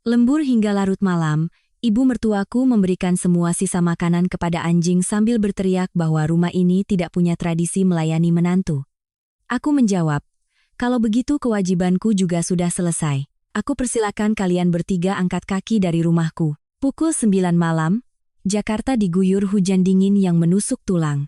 Lembur hingga larut malam, ibu mertuaku memberikan semua sisa makanan kepada anjing sambil berteriak bahwa rumah ini tidak punya tradisi melayani menantu. Aku menjawab, kalau begitu kewajibanku juga sudah selesai. Aku persilakan kalian bertiga angkat kaki dari rumahku. Pukul 9 malam, Jakarta diguyur hujan dingin yang menusuk tulang.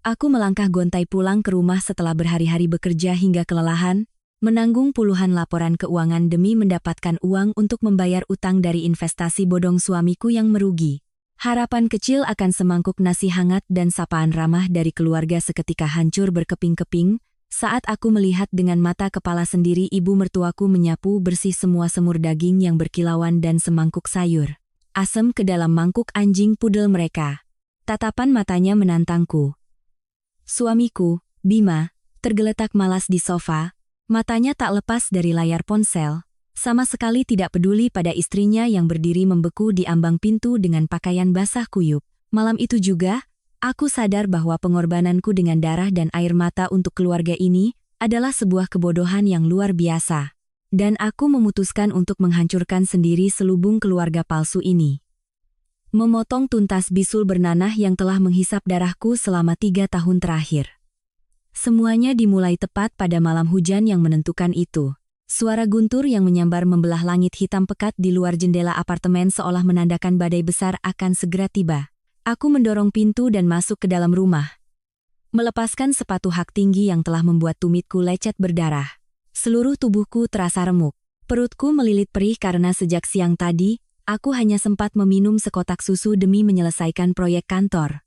Aku melangkah gontai pulang ke rumah setelah berhari-hari bekerja hingga kelelahan, menanggung puluhan laporan keuangan demi mendapatkan uang untuk membayar utang dari investasi bodong suamiku yang merugi. Harapan kecil akan semangkuk nasi hangat dan sapaan ramah dari keluarga seketika hancur berkeping-keping saat aku melihat dengan mata kepala sendiri ibu mertuaku menyapu bersih semua semur daging yang berkilauan dan semangkuk sayur asam ke dalam mangkuk anjing pudel mereka. Tatapan matanya menantangku. Suamiku, Bima, tergeletak malas di sofa. Matanya tak lepas dari layar ponsel, sama sekali tidak peduli pada istrinya yang berdiri membeku di ambang pintu dengan pakaian basah kuyup. Malam itu juga, aku sadar bahwa pengorbananku dengan darah dan air mata untuk keluarga ini adalah sebuah kebodohan yang luar biasa. Dan aku memutuskan untuk menghancurkan sendiri selubung keluarga palsu ini. Memotong tuntas bisul bernanah yang telah menghisap darahku selama 3 tahun terakhir. Semuanya dimulai tepat pada malam hujan yang menentukan itu. Suara guntur yang menyambar membelah langit hitam pekat di luar jendela apartemen seolah menandakan badai besar akan segera tiba. Aku mendorong pintu dan masuk ke dalam rumah. Melepaskan sepatu hak tinggi yang telah membuat tumitku lecet berdarah. Seluruh tubuhku terasa remuk. Perutku melilit perih karena sejak siang tadi, aku hanya sempat meminum sekotak susu demi menyelesaikan proyek kantor.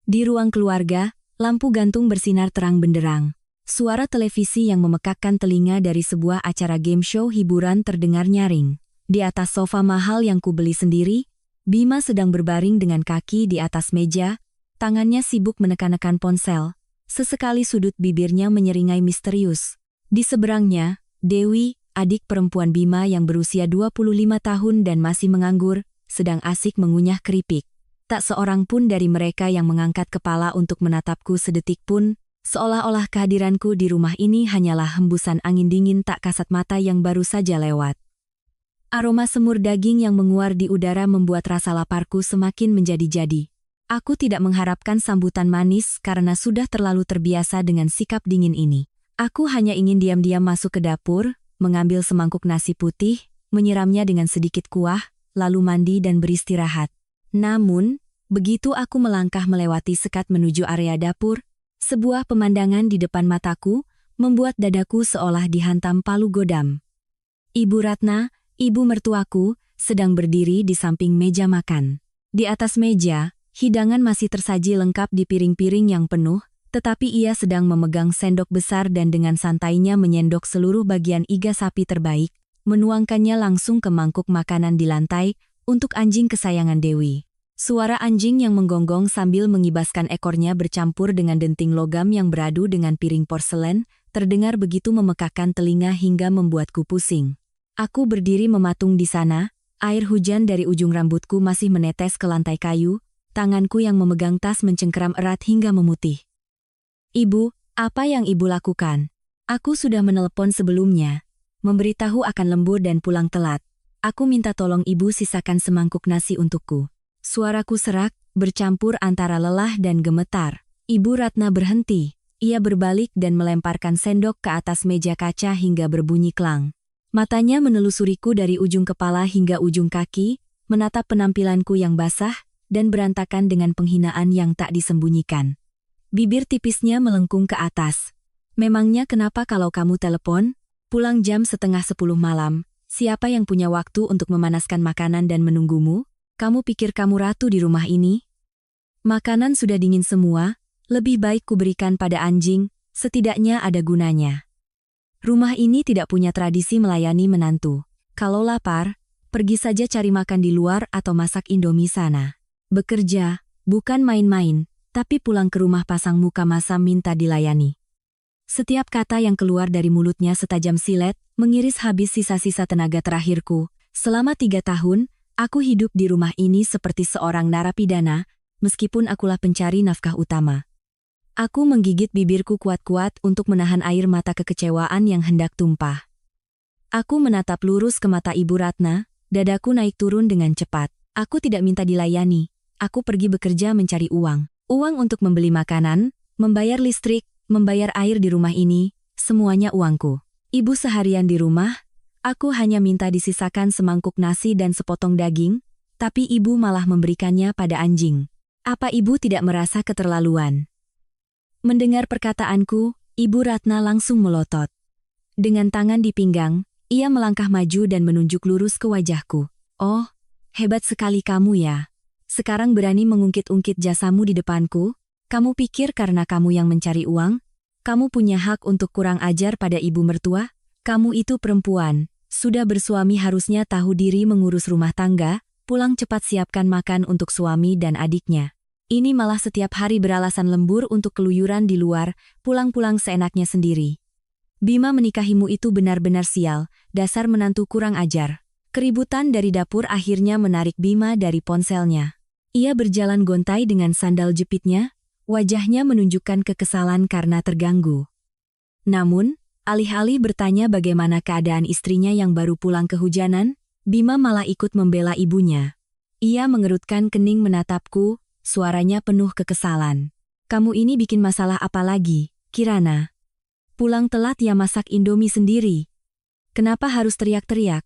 Di ruang keluarga, lampu gantung bersinar terang benderang. Suara televisi yang memekakkan telinga dari sebuah acara game show hiburan terdengar nyaring. Di atas sofa mahal yang kubeli sendiri, Bima sedang berbaring dengan kaki di atas meja, tangannya sibuk menekan-nekan ponsel. Sesekali sudut bibirnya menyeringai misterius. Di seberangnya, Dewi, adik perempuan Bima yang berusia 25 tahun dan masih menganggur, sedang asik mengunyah keripik. Tak seorang pun dari mereka yang mengangkat kepala untuk menatapku sedetik pun, seolah-olah kehadiranku di rumah ini hanyalah hembusan angin dingin tak kasat mata yang baru saja lewat. Aroma semur daging yang menguar di udara membuat rasa laparku semakin menjadi-jadi. Aku tidak mengharapkan sambutan manis karena sudah terlalu terbiasa dengan sikap dingin ini. Aku hanya ingin diam-diam masuk ke dapur, mengambil semangkuk nasi putih, menyiramnya dengan sedikit kuah, lalu mandi dan beristirahat. Namun, begitu aku melangkah melewati sekat menuju area dapur, sebuah pemandangan di depan mataku membuat dadaku seolah dihantam palu godam. Ibu Ratna, ibu mertuaku, sedang berdiri di samping meja makan. Di atas meja, hidangan masih tersaji lengkap di piring-piring yang penuh, tetapi ia sedang memegang sendok besar dan dengan santainya menyendok seluruh bagian iga sapi terbaik, menuangkannya langsung ke mangkuk makanan di lantai, untuk anjing kesayangan Dewi. Suara anjing yang menggonggong sambil mengibaskan ekornya bercampur dengan denting logam yang beradu dengan piring porselen, terdengar begitu memekakkan telinga hingga membuatku pusing. Aku berdiri mematung di sana, air hujan dari ujung rambutku masih menetes ke lantai kayu, tanganku yang memegang tas mencengkeram erat hingga memutih. Ibu, apa yang ibu lakukan? Aku sudah menelepon sebelumnya, memberitahu akan lembur dan pulang telat. Aku minta tolong ibu sisakan semangkuk nasi untukku. Suaraku serak, bercampur antara lelah dan gemetar. Ibu Ratna berhenti. Ia berbalik dan melemparkan sendok ke atas meja kaca hingga berbunyi klang. Matanya menelusuriku dari ujung kepala hingga ujung kaki, menatap penampilanku yang basah dan berantakan dengan penghinaan yang tak disembunyikan. Bibir tipisnya melengkung ke atas. Memangnya kenapa kalau kamu telepon, pulang jam 9:30 malam, siapa yang punya waktu untuk memanaskan makanan dan menunggumu? Kamu pikir kamu ratu di rumah ini? Makanan sudah dingin semua, lebih baik kuberikan pada anjing, setidaknya ada gunanya. Rumah ini tidak punya tradisi melayani menantu. Kalau lapar, pergi saja cari makan di luar atau masak Indomie sana. Bekerja, bukan main-main, tapi pulang ke rumah pasang muka masam minta dilayani. Setiap kata yang keluar dari mulutnya setajam silet, mengiris habis sisa-sisa tenaga terakhirku. Selama 3 tahun, aku hidup di rumah ini seperti seorang narapidana, meskipun akulah pencari nafkah utama. Aku menggigit bibirku kuat-kuat untuk menahan air mata kekecewaan yang hendak tumpah. Aku menatap lurus ke mata Ibu Ratna, Dadaku naik turun dengan cepat. Aku tidak minta dilayani. Aku pergi bekerja mencari uang. Uang untuk membeli makanan, membayar listrik, membayar air di rumah ini, semuanya uangku. Ibu seharian di rumah, aku hanya minta disisakan semangkuk nasi dan sepotong daging, tapi ibu malah memberikannya pada anjing. Apa ibu tidak merasa keterlaluan? Mendengar perkataanku, Ibu Ratna langsung melotot. Dengan tangan di pinggang, ia melangkah maju dan menunjuk lurus ke wajahku. Oh, hebat sekali kamu ya. Sekarang berani mengungkit-ungkit jasamu di depanku? Kamu pikir karena kamu yang mencari uang? Kamu punya hak untuk kurang ajar pada ibu mertua? Kamu itu perempuan, sudah bersuami harusnya tahu diri mengurus rumah tangga, pulang cepat siapkan makan untuk suami dan adiknya. Ini malah setiap hari beralasan lembur untuk keluyuran di luar, pulang-pulang seenaknya sendiri. Bima menikahimu itu benar-benar sial, dasar menantu kurang ajar. Keributan dari dapur akhirnya menarik Bima dari ponselnya. Ia berjalan gontai dengan sandal jepitnya, wajahnya menunjukkan kekesalan karena terganggu. Namun, alih-alih bertanya bagaimana keadaan istrinya yang baru pulang kehujanan, Bima malah ikut membela ibunya. Ia mengerutkan kening menatapku, suaranya penuh kekesalan. Kamu ini bikin masalah apa lagi, Kirana? Pulang telat ya masak Indomie sendiri. Kenapa harus teriak-teriak?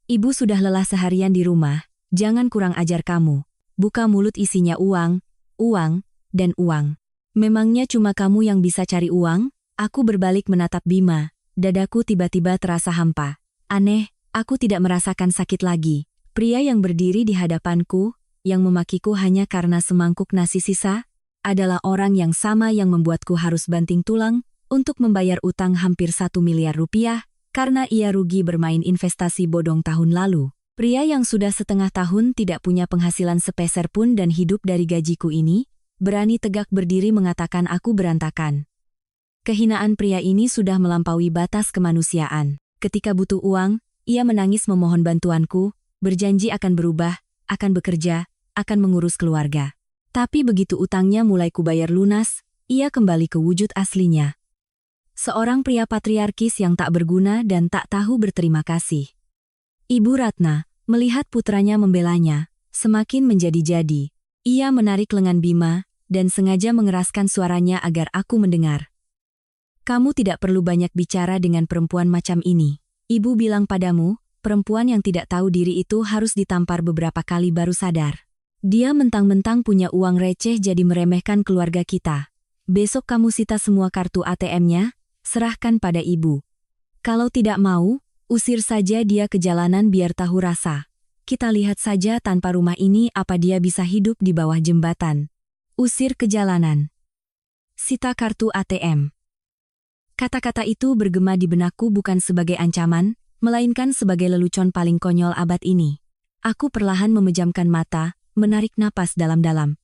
Ibu sudah lelah seharian di rumah, jangan kurang ajar kamu. Buka mulut isinya uang, uang, dan uang. Memangnya cuma kamu yang bisa cari uang? Aku berbalik menatap Bima, dadaku tiba-tiba terasa hampa. Aneh, aku tidak merasakan sakit lagi. Pria yang berdiri di hadapanku, yang memakiku hanya karena semangkuk nasi sisa, adalah orang yang sama yang membuatku harus banting tulang untuk membayar utang hampir 1 miliar rupiah karena ia rugi bermain investasi bodong tahun lalu. Pria yang sudah setengah tahun tidak punya penghasilan sepeser pun dan hidup dari gajiku ini, berani tegak berdiri mengatakan aku berantakan. Kehinaan pria ini sudah melampaui batas kemanusiaan. Ketika butuh uang, ia menangis memohon bantuanku, berjanji akan berubah, akan bekerja, akan mengurus keluarga. Tapi begitu utangnya mulai kubayar lunas, ia kembali ke wujud aslinya. Seorang pria patriarkis yang tak berguna dan tak tahu berterima kasih. Ibu Ratna, melihat putranya membelanya, semakin menjadi-jadi. Ia menarik lengan Bima, dan sengaja mengeraskan suaranya agar aku mendengar. Kamu tidak perlu banyak bicara dengan perempuan macam ini. Ibu bilang padamu, perempuan yang tidak tahu diri itu harus ditampar beberapa kali baru sadar. Dia mentang-mentang punya uang receh jadi meremehkan keluarga kita. Besok kamu sita semua kartu ATM-nya, serahkan pada ibu. Kalau tidak mau, usir saja dia ke jalanan biar tahu rasa. Kita lihat saja tanpa rumah ini apa dia bisa hidup di bawah jembatan. Usir ke jalanan. Sita kartu ATM. Kata-kata itu bergema di benakku bukan sebagai ancaman, melainkan sebagai lelucon paling konyol abad ini. Aku perlahan memejamkan mata, menarik napas dalam-dalam.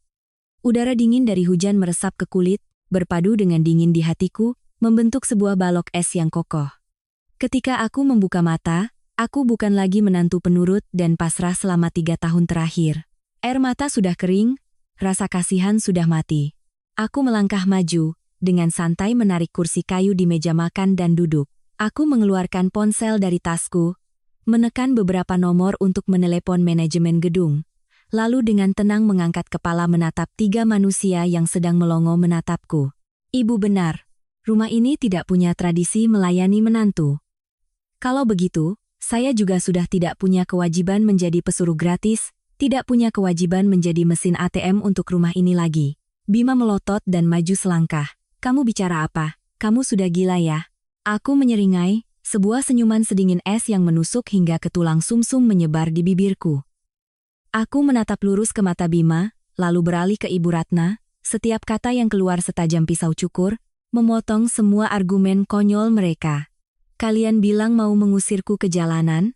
Udara dingin dari hujan meresap ke kulit, berpadu dengan dingin di hatiku, membentuk sebuah balok es yang kokoh. Ketika aku membuka mata, aku bukan lagi menantu penurut dan pasrah selama 3 tahun terakhir. Air mata sudah kering, rasa kasihan sudah mati. Aku melangkah maju, dengan santai menarik kursi kayu di meja makan dan duduk. Aku mengeluarkan ponsel dari tasku, menekan beberapa nomor untuk menelepon manajemen gedung, lalu dengan tenang mengangkat kepala menatap 3 manusia yang sedang melongo menatapku. Ibu benar, rumah ini tidak punya tradisi melayani menantu. Kalau begitu, saya juga sudah tidak punya kewajiban menjadi pesuruh gratis, tidak punya kewajiban menjadi mesin ATM untuk rumah ini lagi. Bima melotot dan maju selangkah. Kamu bicara apa? Kamu sudah gila ya? Aku menyeringai, sebuah senyuman sedingin es yang menusuk hingga ke tulang sumsum menyebar di bibirku. Aku menatap lurus ke mata Bima, lalu beralih ke Ibu Ratna, setiap kata yang keluar setajam pisau cukur, memotong semua argumen konyol mereka. Kalian bilang mau mengusirku ke jalanan?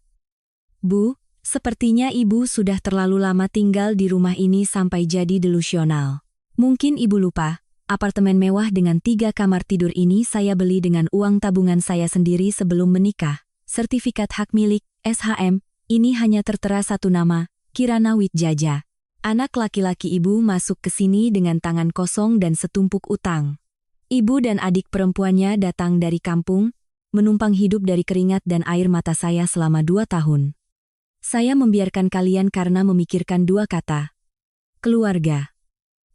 Bu, sepertinya ibu sudah terlalu lama tinggal di rumah ini sampai jadi delusional. Mungkin ibu lupa. Apartemen mewah dengan 3 kamar tidur ini saya beli dengan uang tabungan saya sendiri sebelum menikah. Sertifikat hak milik, SHM, ini hanya tertera satu nama, Kirana Wijaya. Anak laki-laki ibu masuk ke sini dengan tangan kosong dan setumpuk utang. Ibu dan adik perempuannya datang dari kampung, menumpang hidup dari keringat dan air mata saya selama 2 tahun. Saya membiarkan kalian karena memikirkan dua kata. Keluarga.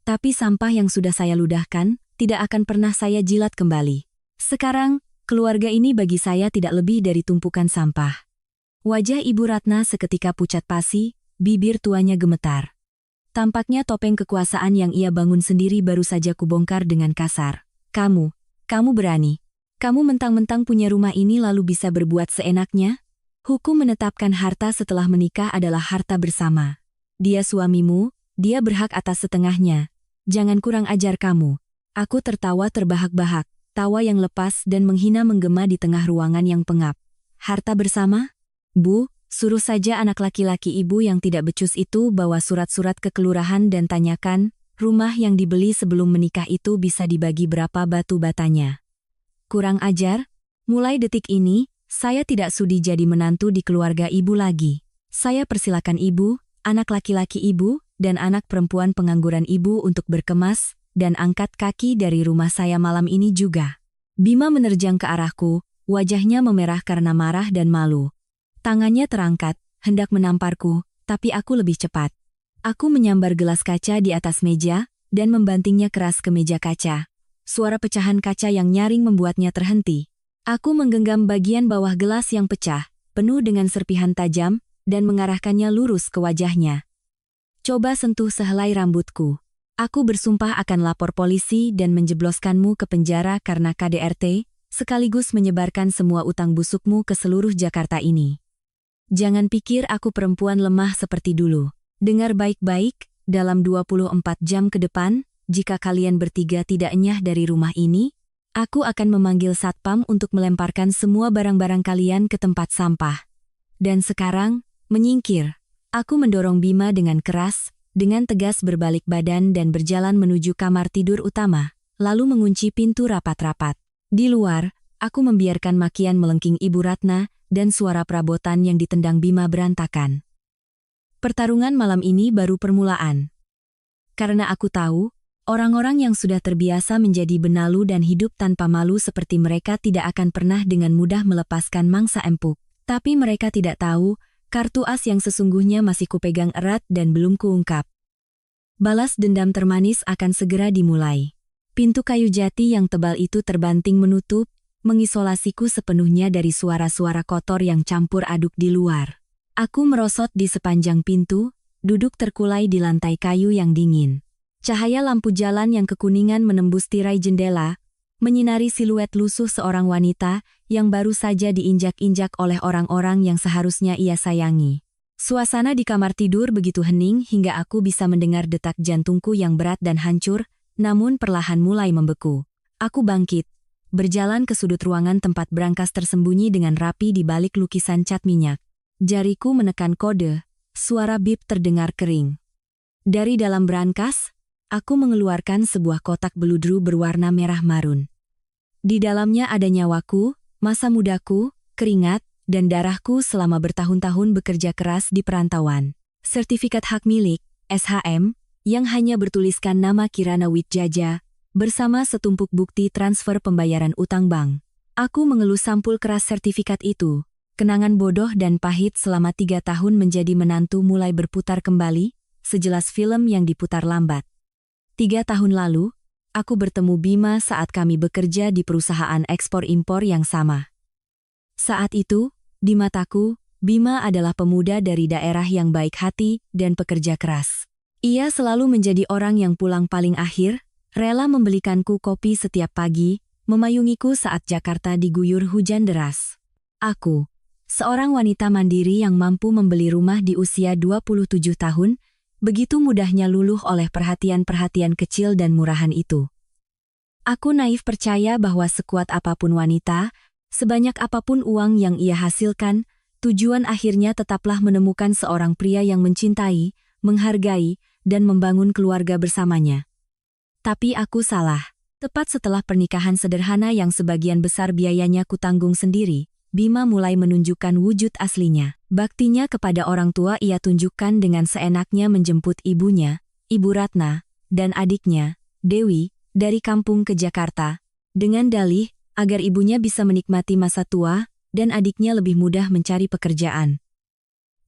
Tapi sampah yang sudah saya ludahkan, tidak akan pernah saya jilat kembali. Sekarang, keluarga ini bagi saya tidak lebih dari tumpukan sampah. Wajah Ibu Ratna seketika pucat pasi, bibir tuanya gemetar. Tampaknya topeng kekuasaan yang ia bangun sendiri baru saja kubongkar dengan kasar. Kamu berani. Kamu mentang-mentang punya rumah ini lalu bisa berbuat seenaknya? Hukum menetapkan harta setelah menikah adalah harta bersama. Dia suamimu, dia berhak atas setengahnya. Jangan kurang ajar kamu. Aku tertawa terbahak-bahak, tawa yang lepas dan menghina menggema di tengah ruangan yang pengap. Harta bersama? Bu, suruh saja anak laki-laki ibu yang tidak becus itu bawa surat-surat ke kelurahan dan tanyakan, rumah yang dibeli sebelum menikah itu bisa dibagi berapa batu batanya. Kurang ajar? Mulai detik ini, saya tidak sudi jadi menantu di keluarga ibu lagi. Saya persilakan ibu, anak laki-laki ibu, dan anak perempuan pengangguran ibu untuk berkemas, dan angkat kaki dari rumah saya malam ini juga. Bima menerjang ke arahku, wajahnya memerah karena marah dan malu. Tangannya terangkat, hendak menamparku, tapi aku lebih cepat. Aku menyambar gelas kaca di atas meja, dan membantingnya keras ke meja kaca. Suara pecahan kaca yang nyaring membuatnya terhenti. Aku menggenggam bagian bawah gelas yang pecah, penuh dengan serpihan tajam, dan mengarahkannya lurus ke wajahnya. Coba sentuh sehelai rambutku. Aku bersumpah akan lapor polisi dan menjebloskanmu ke penjara karena KDRT, sekaligus menyebarkan semua utang busukmu ke seluruh Jakarta ini. Jangan pikir aku perempuan lemah seperti dulu. Dengar baik-baik, dalam 24 jam ke depan, jika kalian bertiga tidak enyah dari rumah ini, aku akan memanggil satpam untuk melemparkan semua barang-barang kalian ke tempat sampah. Dan sekarang, menyingkir. Aku mendorong Bima dengan keras, dengan tegas berbalik badan dan berjalan menuju kamar tidur utama, lalu mengunci pintu rapat-rapat. Di luar, aku membiarkan makian melengking Ibu Ratna, dan suara perabotan yang ditendang Bima berantakan. Pertarungan malam ini baru permulaan. Karena aku tahu, orang-orang yang sudah terbiasa menjadi benalu dan hidup tanpa malu seperti mereka tidak akan pernah dengan mudah melepaskan mangsa empuk. Tapi mereka tidak tahu, kartu as yang sesungguhnya masih kupegang erat dan belum kuungkap. Balas dendam termanis akan segera dimulai. Pintu kayu jati yang tebal itu terbanting menutup, mengisolasiku sepenuhnya dari suara-suara kotor yang campur aduk di luar. Aku merosot di sepanjang pintu, duduk terkulai di lantai kayu yang dingin. Cahaya lampu jalan yang kekuningan menembus tirai jendela, menyinari siluet lusuh seorang wanita yang baru saja diinjak-injak oleh orang-orang yang seharusnya ia sayangi. Suasana di kamar tidur begitu hening hingga aku bisa mendengar detak jantungku yang berat dan hancur, namun perlahan mulai membeku. Aku bangkit, berjalan ke sudut ruangan tempat brankas tersembunyi dengan rapi di balik lukisan cat minyak. Jariku menekan kode, suara bip terdengar kering. Dari dalam brankas, aku mengeluarkan sebuah kotak beludru berwarna merah marun. Di dalamnya ada nyawaku, masa mudaku, keringat, dan darahku selama bertahun-tahun bekerja keras di perantauan. Sertifikat hak milik, SHM, yang hanya bertuliskan nama Kirana Wijaya, bersama setumpuk bukti transfer pembayaran utang bank. Aku mengelus sampul keras sertifikat itu. Kenangan bodoh dan pahit selama 3 tahun menjadi menantu mulai berputar kembali, sejelas film yang diputar lambat. 3 tahun lalu, aku bertemu Bima saat kami bekerja di perusahaan ekspor-impor yang sama. Saat itu, di mataku, Bima adalah pemuda dari daerah yang baik hati dan pekerja keras. Ia selalu menjadi orang yang pulang paling akhir, rela membelikanku kopi setiap pagi, memayungiku saat Jakarta diguyur hujan deras. Aku, seorang wanita mandiri yang mampu membeli rumah di usia 27 tahun, begitu mudahnya luluh oleh perhatian-perhatian kecil dan murahan itu. Aku naif percaya bahwa sekuat apapun wanita, sebanyak apapun uang yang ia hasilkan, tujuan akhirnya tetaplah menemukan seorang pria yang mencintai, menghargai, dan membangun keluarga bersamanya. Tapi aku salah. Tepat setelah pernikahan sederhana yang sebagian besar biayanya kutanggung sendiri, Bima mulai menunjukkan wujud aslinya. Baktinya kepada orang tua ia tunjukkan dengan seenaknya menjemput ibunya, Ibu Ratna, dan adiknya, Dewi, dari kampung ke Jakarta, dengan dalih agar ibunya bisa menikmati masa tua dan adiknya lebih mudah mencari pekerjaan.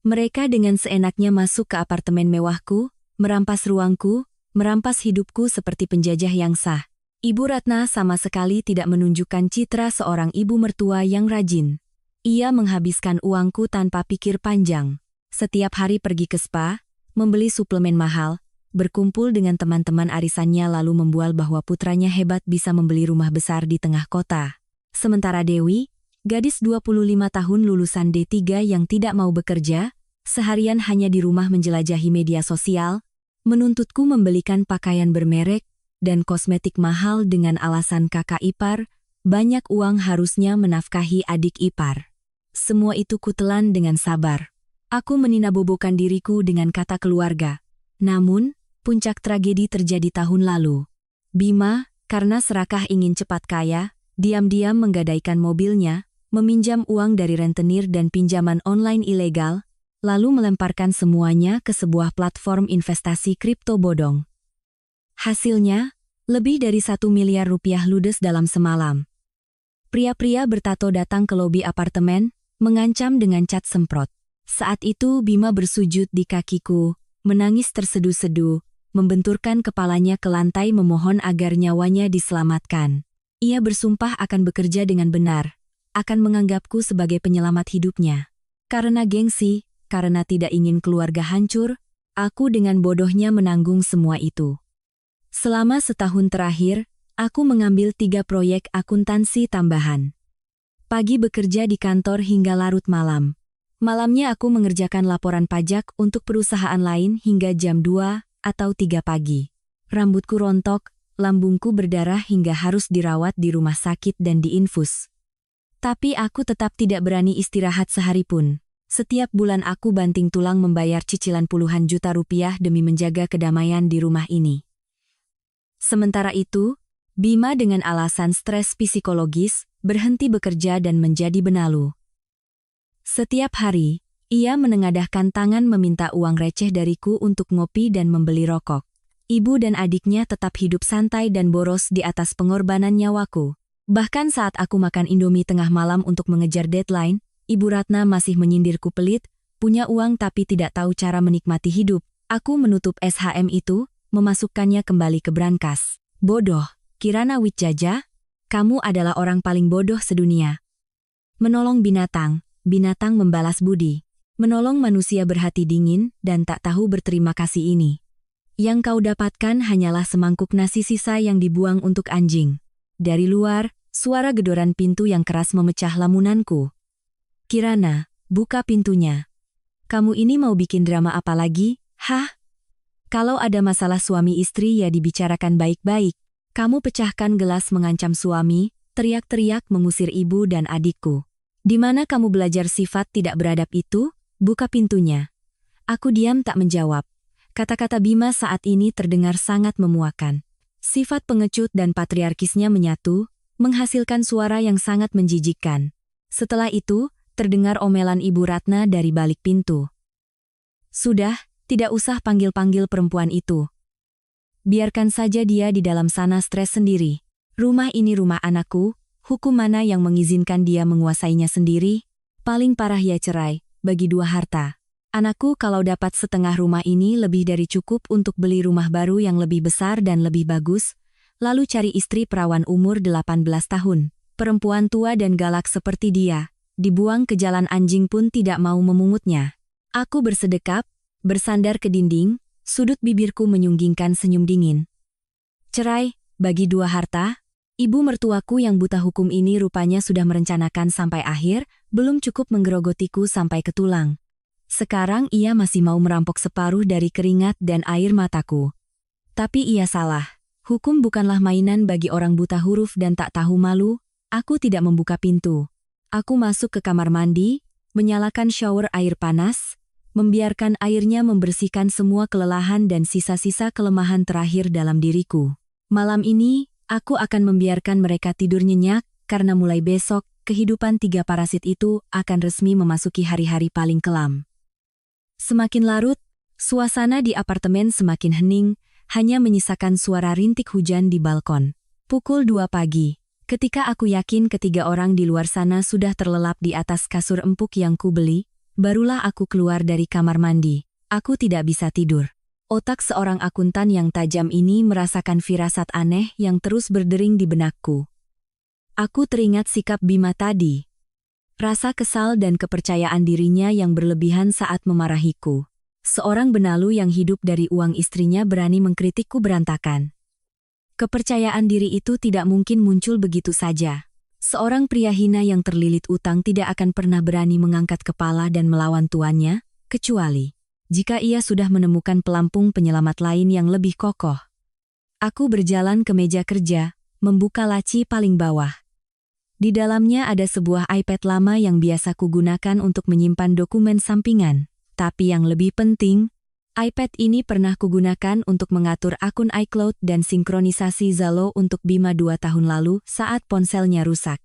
Mereka dengan seenaknya masuk ke apartemen mewahku, merampas ruangku, merampas hidupku seperti penjajah yang sah. Ibu Ratna sama sekali tidak menunjukkan citra seorang ibu mertua yang rajin. Ia menghabiskan uangku tanpa pikir panjang. Setiap hari pergi ke spa, membeli suplemen mahal, berkumpul dengan teman-teman arisannya lalu membual bahwa putranya hebat bisa membeli rumah besar di tengah kota. Sementara Dewi, gadis 25 tahun lulusan D3 yang tidak mau bekerja, seharian hanya di rumah menjelajahi media sosial, menuntutku membelikan pakaian bermerek dan kosmetik mahal dengan alasan kakak ipar, banyak uang harusnya menafkahi adik ipar. Semua itu kutelan dengan sabar. Aku meninabobokan diriku dengan kata keluarga. Namun, puncak tragedi terjadi tahun lalu. Bima, karena serakah ingin cepat kaya, diam-diam menggadaikan mobilnya, meminjam uang dari rentenir dan pinjaman online ilegal, lalu melemparkan semuanya ke sebuah platform investasi kripto bodong. Hasilnya, lebih dari 1 miliar rupiah ludes dalam semalam. Pria-pria bertato datang ke lobi apartemen, mengancam dengan cat semprot. Saat itu Bima bersujud di kakiku, menangis terseduh-seduh, membenturkan kepalanya ke lantai memohon agar nyawanya diselamatkan. Ia bersumpah akan bekerja dengan benar, akan menganggapku sebagai penyelamat hidupnya. Karena gengsi, karena tidak ingin keluarga hancur, aku dengan bodohnya menanggung semua itu. Selama setahun terakhir, aku mengambil 3 proyek akuntansi tambahan. Pagi bekerja di kantor hingga larut malam. Malamnya aku mengerjakan laporan pajak untuk perusahaan lain hingga jam 2 atau 3 pagi. Rambutku rontok, lambungku berdarah hingga harus dirawat di rumah sakit dan diinfus. Tapi aku tetap tidak berani istirahat sehari pun. Setiap bulan aku banting tulang membayar cicilan puluhan juta rupiah demi menjaga kedamaian di rumah ini. Sementara itu, Bima dengan alasan stres psikologis, berhenti bekerja dan menjadi benalu. Setiap hari, ia menengadahkan tangan meminta uang receh dariku untuk ngopi dan membeli rokok. Ibu dan adiknya tetap hidup santai dan boros di atas pengorbanan nyawaku. Bahkan saat aku makan Indomie tengah malam untuk mengejar deadline, Ibu Ratna masih menyindirku pelit, punya uang tapi tidak tahu cara menikmati hidup. Aku menutup SHM itu, memasukkannya kembali ke brankas. Bodoh, Kirana Wijaya, kamu adalah orang paling bodoh sedunia. Menolong binatang, binatang membalas budi. Menolong manusia berhati dingin dan tak tahu berterima kasih ini. Yang kau dapatkan hanyalah semangkuk nasi sisa yang dibuang untuk anjing. Dari luar, suara gedoran pintu yang keras memecah lamunanku. Kirana, buka pintunya. Kamu ini mau bikin drama apa lagi? Hah? Kalau ada masalah suami istri ya dibicarakan baik-baik. Kamu pecahkan gelas mengancam suami, teriak-teriak mengusir ibu dan adikku. Di mana kamu belajar sifat tidak beradab itu? Buka pintunya. Aku diam tak menjawab. Kata-kata Bima saat ini terdengar sangat memuakan. Sifat pengecut dan patriarkisnya menyatu, menghasilkan suara yang sangat menjijikkan. Setelah itu, terdengar omelan Ibu Ratna dari balik pintu. Sudah, tidak usah panggil-panggil perempuan itu. Biarkan saja dia di dalam sana stres sendiri. Rumah ini rumah anakku, hukum mana yang mengizinkan dia menguasainya sendiri? Paling parah ya cerai, bagi 2 harta. Anakku kalau dapat setengah rumah ini lebih dari cukup untuk beli rumah baru yang lebih besar dan lebih bagus, lalu cari istri perawan umur 18 tahun. Perempuan tua dan galak seperti dia. Dibuang ke jalan anjing pun tidak mau memungutnya. Aku bersedekap, bersandar ke dinding, sudut bibirku menyunggingkan senyum dingin. Cerai, bagi 2 harta, ibu mertuaku yang buta hukum ini rupanya sudah merencanakan sampai akhir, belum cukup menggerogotiku sampai ke tulang. Sekarang ia masih mau merampok separuh dari keringat dan air mataku. Tapi ia salah. Hukum bukanlah mainan bagi orang buta huruf dan tak tahu malu. Aku tidak membuka pintu. Aku masuk ke kamar mandi, menyalakan shower air panas, membiarkan airnya membersihkan semua kelelahan dan sisa-sisa kelemahan terakhir dalam diriku. Malam ini, aku akan membiarkan mereka tidur nyenyak, karena mulai besok, kehidupan 3 parasit itu akan resmi memasuki hari-hari paling kelam. Semakin larut, suasana di apartemen semakin hening, hanya menyisakan suara rintik hujan di balkon. Pukul 2 pagi. Ketika aku yakin ketiga orang di luar sana sudah terlelap di atas kasur empuk yang kubeli, Barulah aku keluar dari kamar mandi. Aku tidak bisa tidur. Otak seorang akuntan yang tajam ini merasakan firasat aneh yang terus berdering di benakku. Aku teringat sikap Bima tadi. Rasa kesal dan kepercayaan dirinya yang berlebihan saat memarahiku. Seorang benalu yang hidup dari uang istrinya berani mengkritikku berantakan. Kepercayaan diri itu tidak mungkin muncul begitu saja. Seorang pria hina yang terlilit utang tidak akan pernah berani mengangkat kepala dan melawan tuannya, kecuali jika ia sudah menemukan pelampung penyelamat lain yang lebih kokoh. Aku berjalan ke meja kerja, membuka laci paling bawah. Di dalamnya ada sebuah iPad lama yang biasa kugunakan untuk menyimpan dokumen sampingan. Tapi yang lebih penting, iPad ini pernah kugunakan untuk mengatur akun iCloud dan sinkronisasi Zalo untuk Bima 2 tahun lalu saat ponselnya rusak.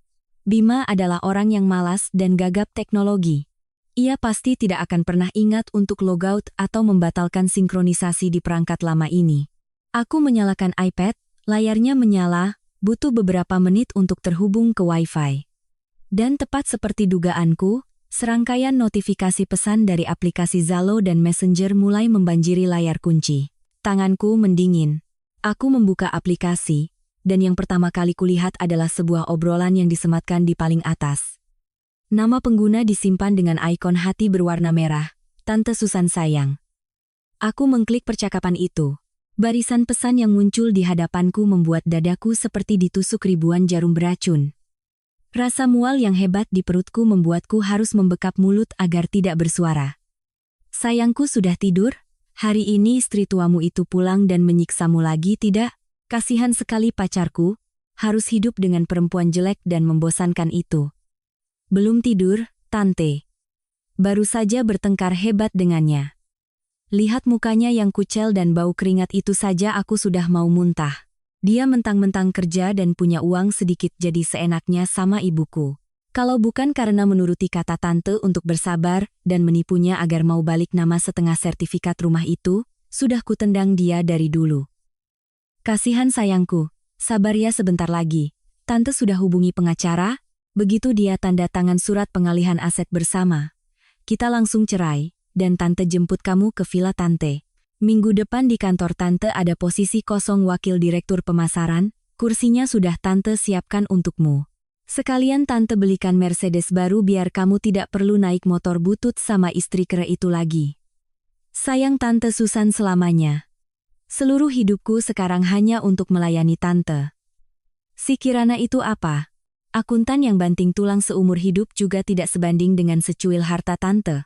Bima adalah orang yang malas dan gagap teknologi. Ia pasti tidak akan pernah ingat untuk logout atau membatalkan sinkronisasi di perangkat lama ini. Aku menyalakan iPad, layarnya menyala, butuh beberapa menit untuk terhubung ke Wi-Fi. Dan tepat seperti dugaanku, serangkaian notifikasi pesan dari aplikasi Zalo dan Messenger mulai membanjiri layar kunci. Tanganku mendingin. Aku membuka aplikasi, dan yang pertama kali kulihat adalah sebuah obrolan yang disematkan di paling atas. Nama pengguna disimpan dengan ikon hati berwarna merah, Tante Susan sayang. Aku mengklik percakapan itu. Barisan pesan yang muncul di hadapanku membuat dadaku seperti ditusuk ribuan jarum beracun. Rasa mual yang hebat di perutku membuatku harus membekap mulut agar tidak bersuara. Sayangku sudah tidur? Hari ini istri tuamu itu pulang dan menyiksamu lagi tidak? Kasihan sekali pacarku, harus hidup dengan perempuan jelek dan membosankan itu. Belum tidur, Tante. Baru saja bertengkar hebat dengannya. Lihat mukanya yang kucel dan bau keringat itu saja aku sudah mau muntah. Dia mentang-mentang kerja dan punya uang sedikit jadi seenaknya sama ibuku. Kalau bukan karena menuruti kata tante untuk bersabar dan menipunya agar mau balik nama setengah sertifikat rumah itu, sudah kutendang dia dari dulu. Kasihan sayangku, sabar ya sebentar lagi. Tante sudah hubungi pengacara, begitu dia tanda tangan surat pengalihan aset bersama. Kita langsung cerai, dan tante jemput kamu ke villa tante. Minggu depan di kantor tante ada posisi kosong wakil direktur pemasaran, kursinya sudah tante siapkan untukmu. Sekalian tante belikan Mercedes baru biar kamu tidak perlu naik motor butut sama istri kere itu lagi. Sayang Tante Susan selamanya. Seluruh hidupku sekarang hanya untuk melayani tante. Si Kirana itu apa? Akuntan yang banting tulang seumur hidup juga tidak sebanding dengan secuil harta tante.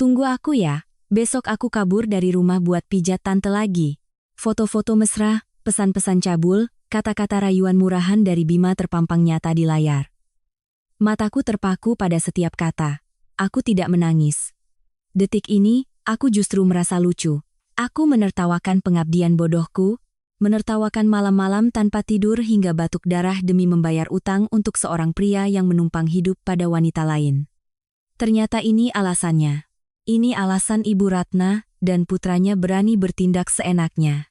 Tunggu aku ya. Besok aku kabur dari rumah buat pijat tante lagi. Foto-foto mesra, pesan-pesan cabul, kata-kata rayuan murahan dari Bima terpampang nyata di layar. Mataku terpaku pada setiap kata. Aku tidak menangis. Detik ini, aku justru merasa lucu. Aku menertawakan pengabdian bodohku, menertawakan malam-malam tanpa tidur hingga batuk darah demi membayar utang untuk seorang pria yang menumpang hidup pada wanita lain. Ternyata ini alasannya. Ini alasan Ibu Ratna dan putranya berani bertindak seenaknya.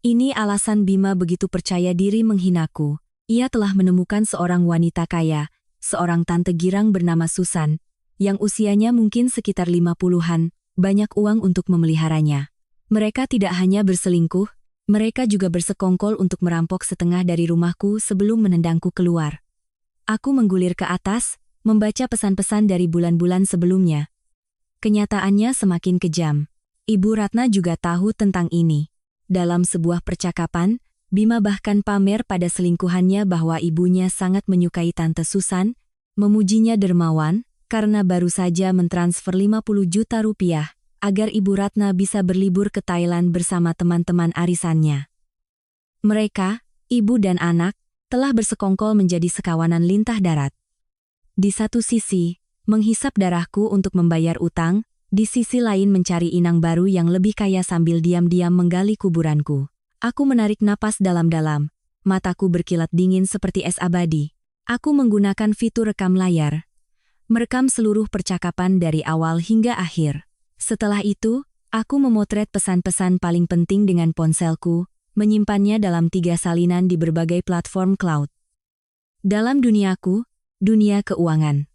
Ini alasan Bima begitu percaya diri menghinaku. Ia telah menemukan seorang wanita kaya, seorang tante girang bernama Susan, yang usianya mungkin sekitar 50-an, banyak uang untuk memeliharanya. Mereka tidak hanya berselingkuh, mereka juga bersekongkol untuk merampok setengah dari rumahku sebelum menendangku keluar. Aku menggulir ke atas, membaca pesan-pesan dari bulan-bulan sebelumnya. Kenyataannya semakin kejam. Ibu Ratna juga tahu tentang ini. Dalam sebuah percakapan, Bima bahkan pamer pada selingkuhannya bahwa ibunya sangat menyukai Tante Susan, memujinya dermawan, karena baru saja mentransfer 50 juta rupiah, agar Ibu Ratna bisa berlibur ke Thailand bersama teman-teman arisannya. Mereka, ibu dan anak, telah bersekongkol menjadi sekawanan lintah darat. Di satu sisi, menghisap darahku untuk membayar utang, di sisi lain mencari inang baru yang lebih kaya sambil diam-diam menggali kuburanku. Aku menarik napas dalam-dalam, mataku berkilat dingin seperti es abadi. Aku menggunakan fitur rekam layar. Merekam seluruh percakapan dari awal hingga akhir. Setelah itu, aku memotret pesan-pesan paling penting dengan ponselku, menyimpannya dalam 3 salinan di berbagai platform cloud. Dalam duniaku, dunia keuangan.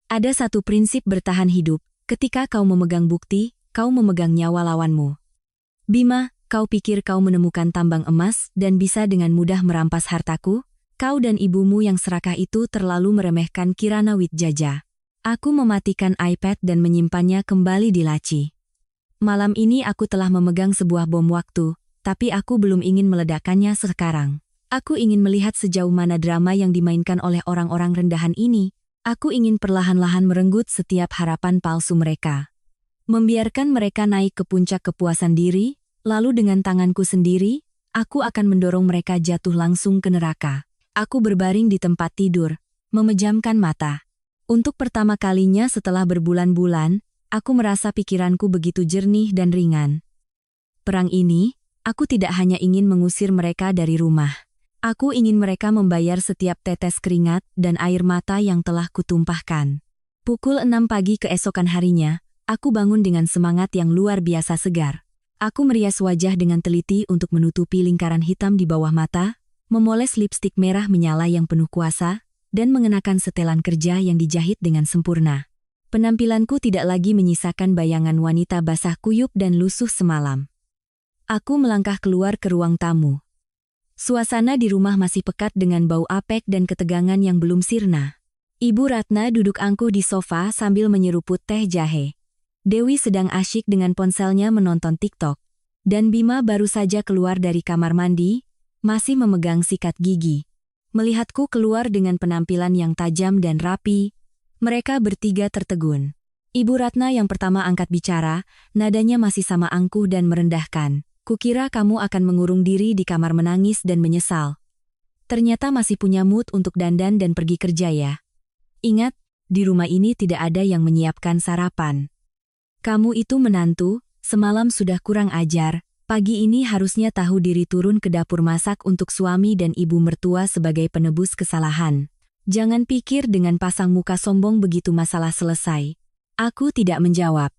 Ada satu prinsip bertahan hidup, ketika kau memegang bukti, kau memegang nyawa lawanmu. Bima, kau pikir kau menemukan tambang emas dan bisa dengan mudah merampas hartaku? Kau dan ibumu yang serakah itu terlalu meremehkan Kirana Wijaya. Aku mematikan iPad dan menyimpannya kembali di laci. Malam ini aku telah memegang sebuah bom waktu, tapi aku belum ingin meledakkannya sekarang. Aku ingin melihat sejauh mana drama yang dimainkan oleh orang-orang rendahan ini. Aku ingin perlahan-lahan merenggut setiap harapan palsu mereka. Membiarkan mereka naik ke puncak kepuasan diri, lalu dengan tanganku sendiri, aku akan mendorong mereka jatuh langsung ke neraka. Aku berbaring di tempat tidur, memejamkan mata. Untuk pertama kalinya setelah berbulan-bulan, aku merasa pikiranku begitu jernih dan ringan. Perang ini, aku tidak hanya ingin mengusir mereka dari rumah. Aku ingin mereka membayar setiap tetes keringat dan air mata yang telah kutumpahkan. Pukul 6 pagi keesokan harinya, aku bangun dengan semangat yang luar biasa segar. Aku merias wajah dengan teliti untuk menutupi lingkaran hitam di bawah mata, memoles lipstik merah menyala yang penuh kuasa, dan mengenakan setelan kerja yang dijahit dengan sempurna. Penampilanku tidak lagi menyisakan bayangan wanita basah kuyup dan lusuh semalam. Aku melangkah keluar ke ruang tamu. Suasana di rumah masih pekat dengan bau apek dan ketegangan yang belum sirna. Ibu Ratna duduk angkuh di sofa sambil menyeruput teh jahe. Dewi sedang asyik dengan ponselnya menonton TikTok. Dan Bima baru saja keluar dari kamar mandi, masih memegang sikat gigi. Melihatku keluar dengan penampilan yang tajam dan rapi, mereka bertiga tertegun. Ibu Ratna yang pertama angkat bicara, nadanya masih sama angkuh dan merendahkan. Kukira kamu akan mengurung diri di kamar menangis dan menyesal. Ternyata masih punya mood untuk dandan dan pergi kerja ya. Ingat, di rumah ini tidak ada yang menyiapkan sarapan. Kamu itu menantu, semalam sudah kurang ajar, pagi ini harusnya tahu diri turun ke dapur masak untuk suami dan ibu mertua sebagai penebus kesalahan. Jangan pikir dengan pasang muka sombong begitu masalah selesai. Aku tidak menjawab.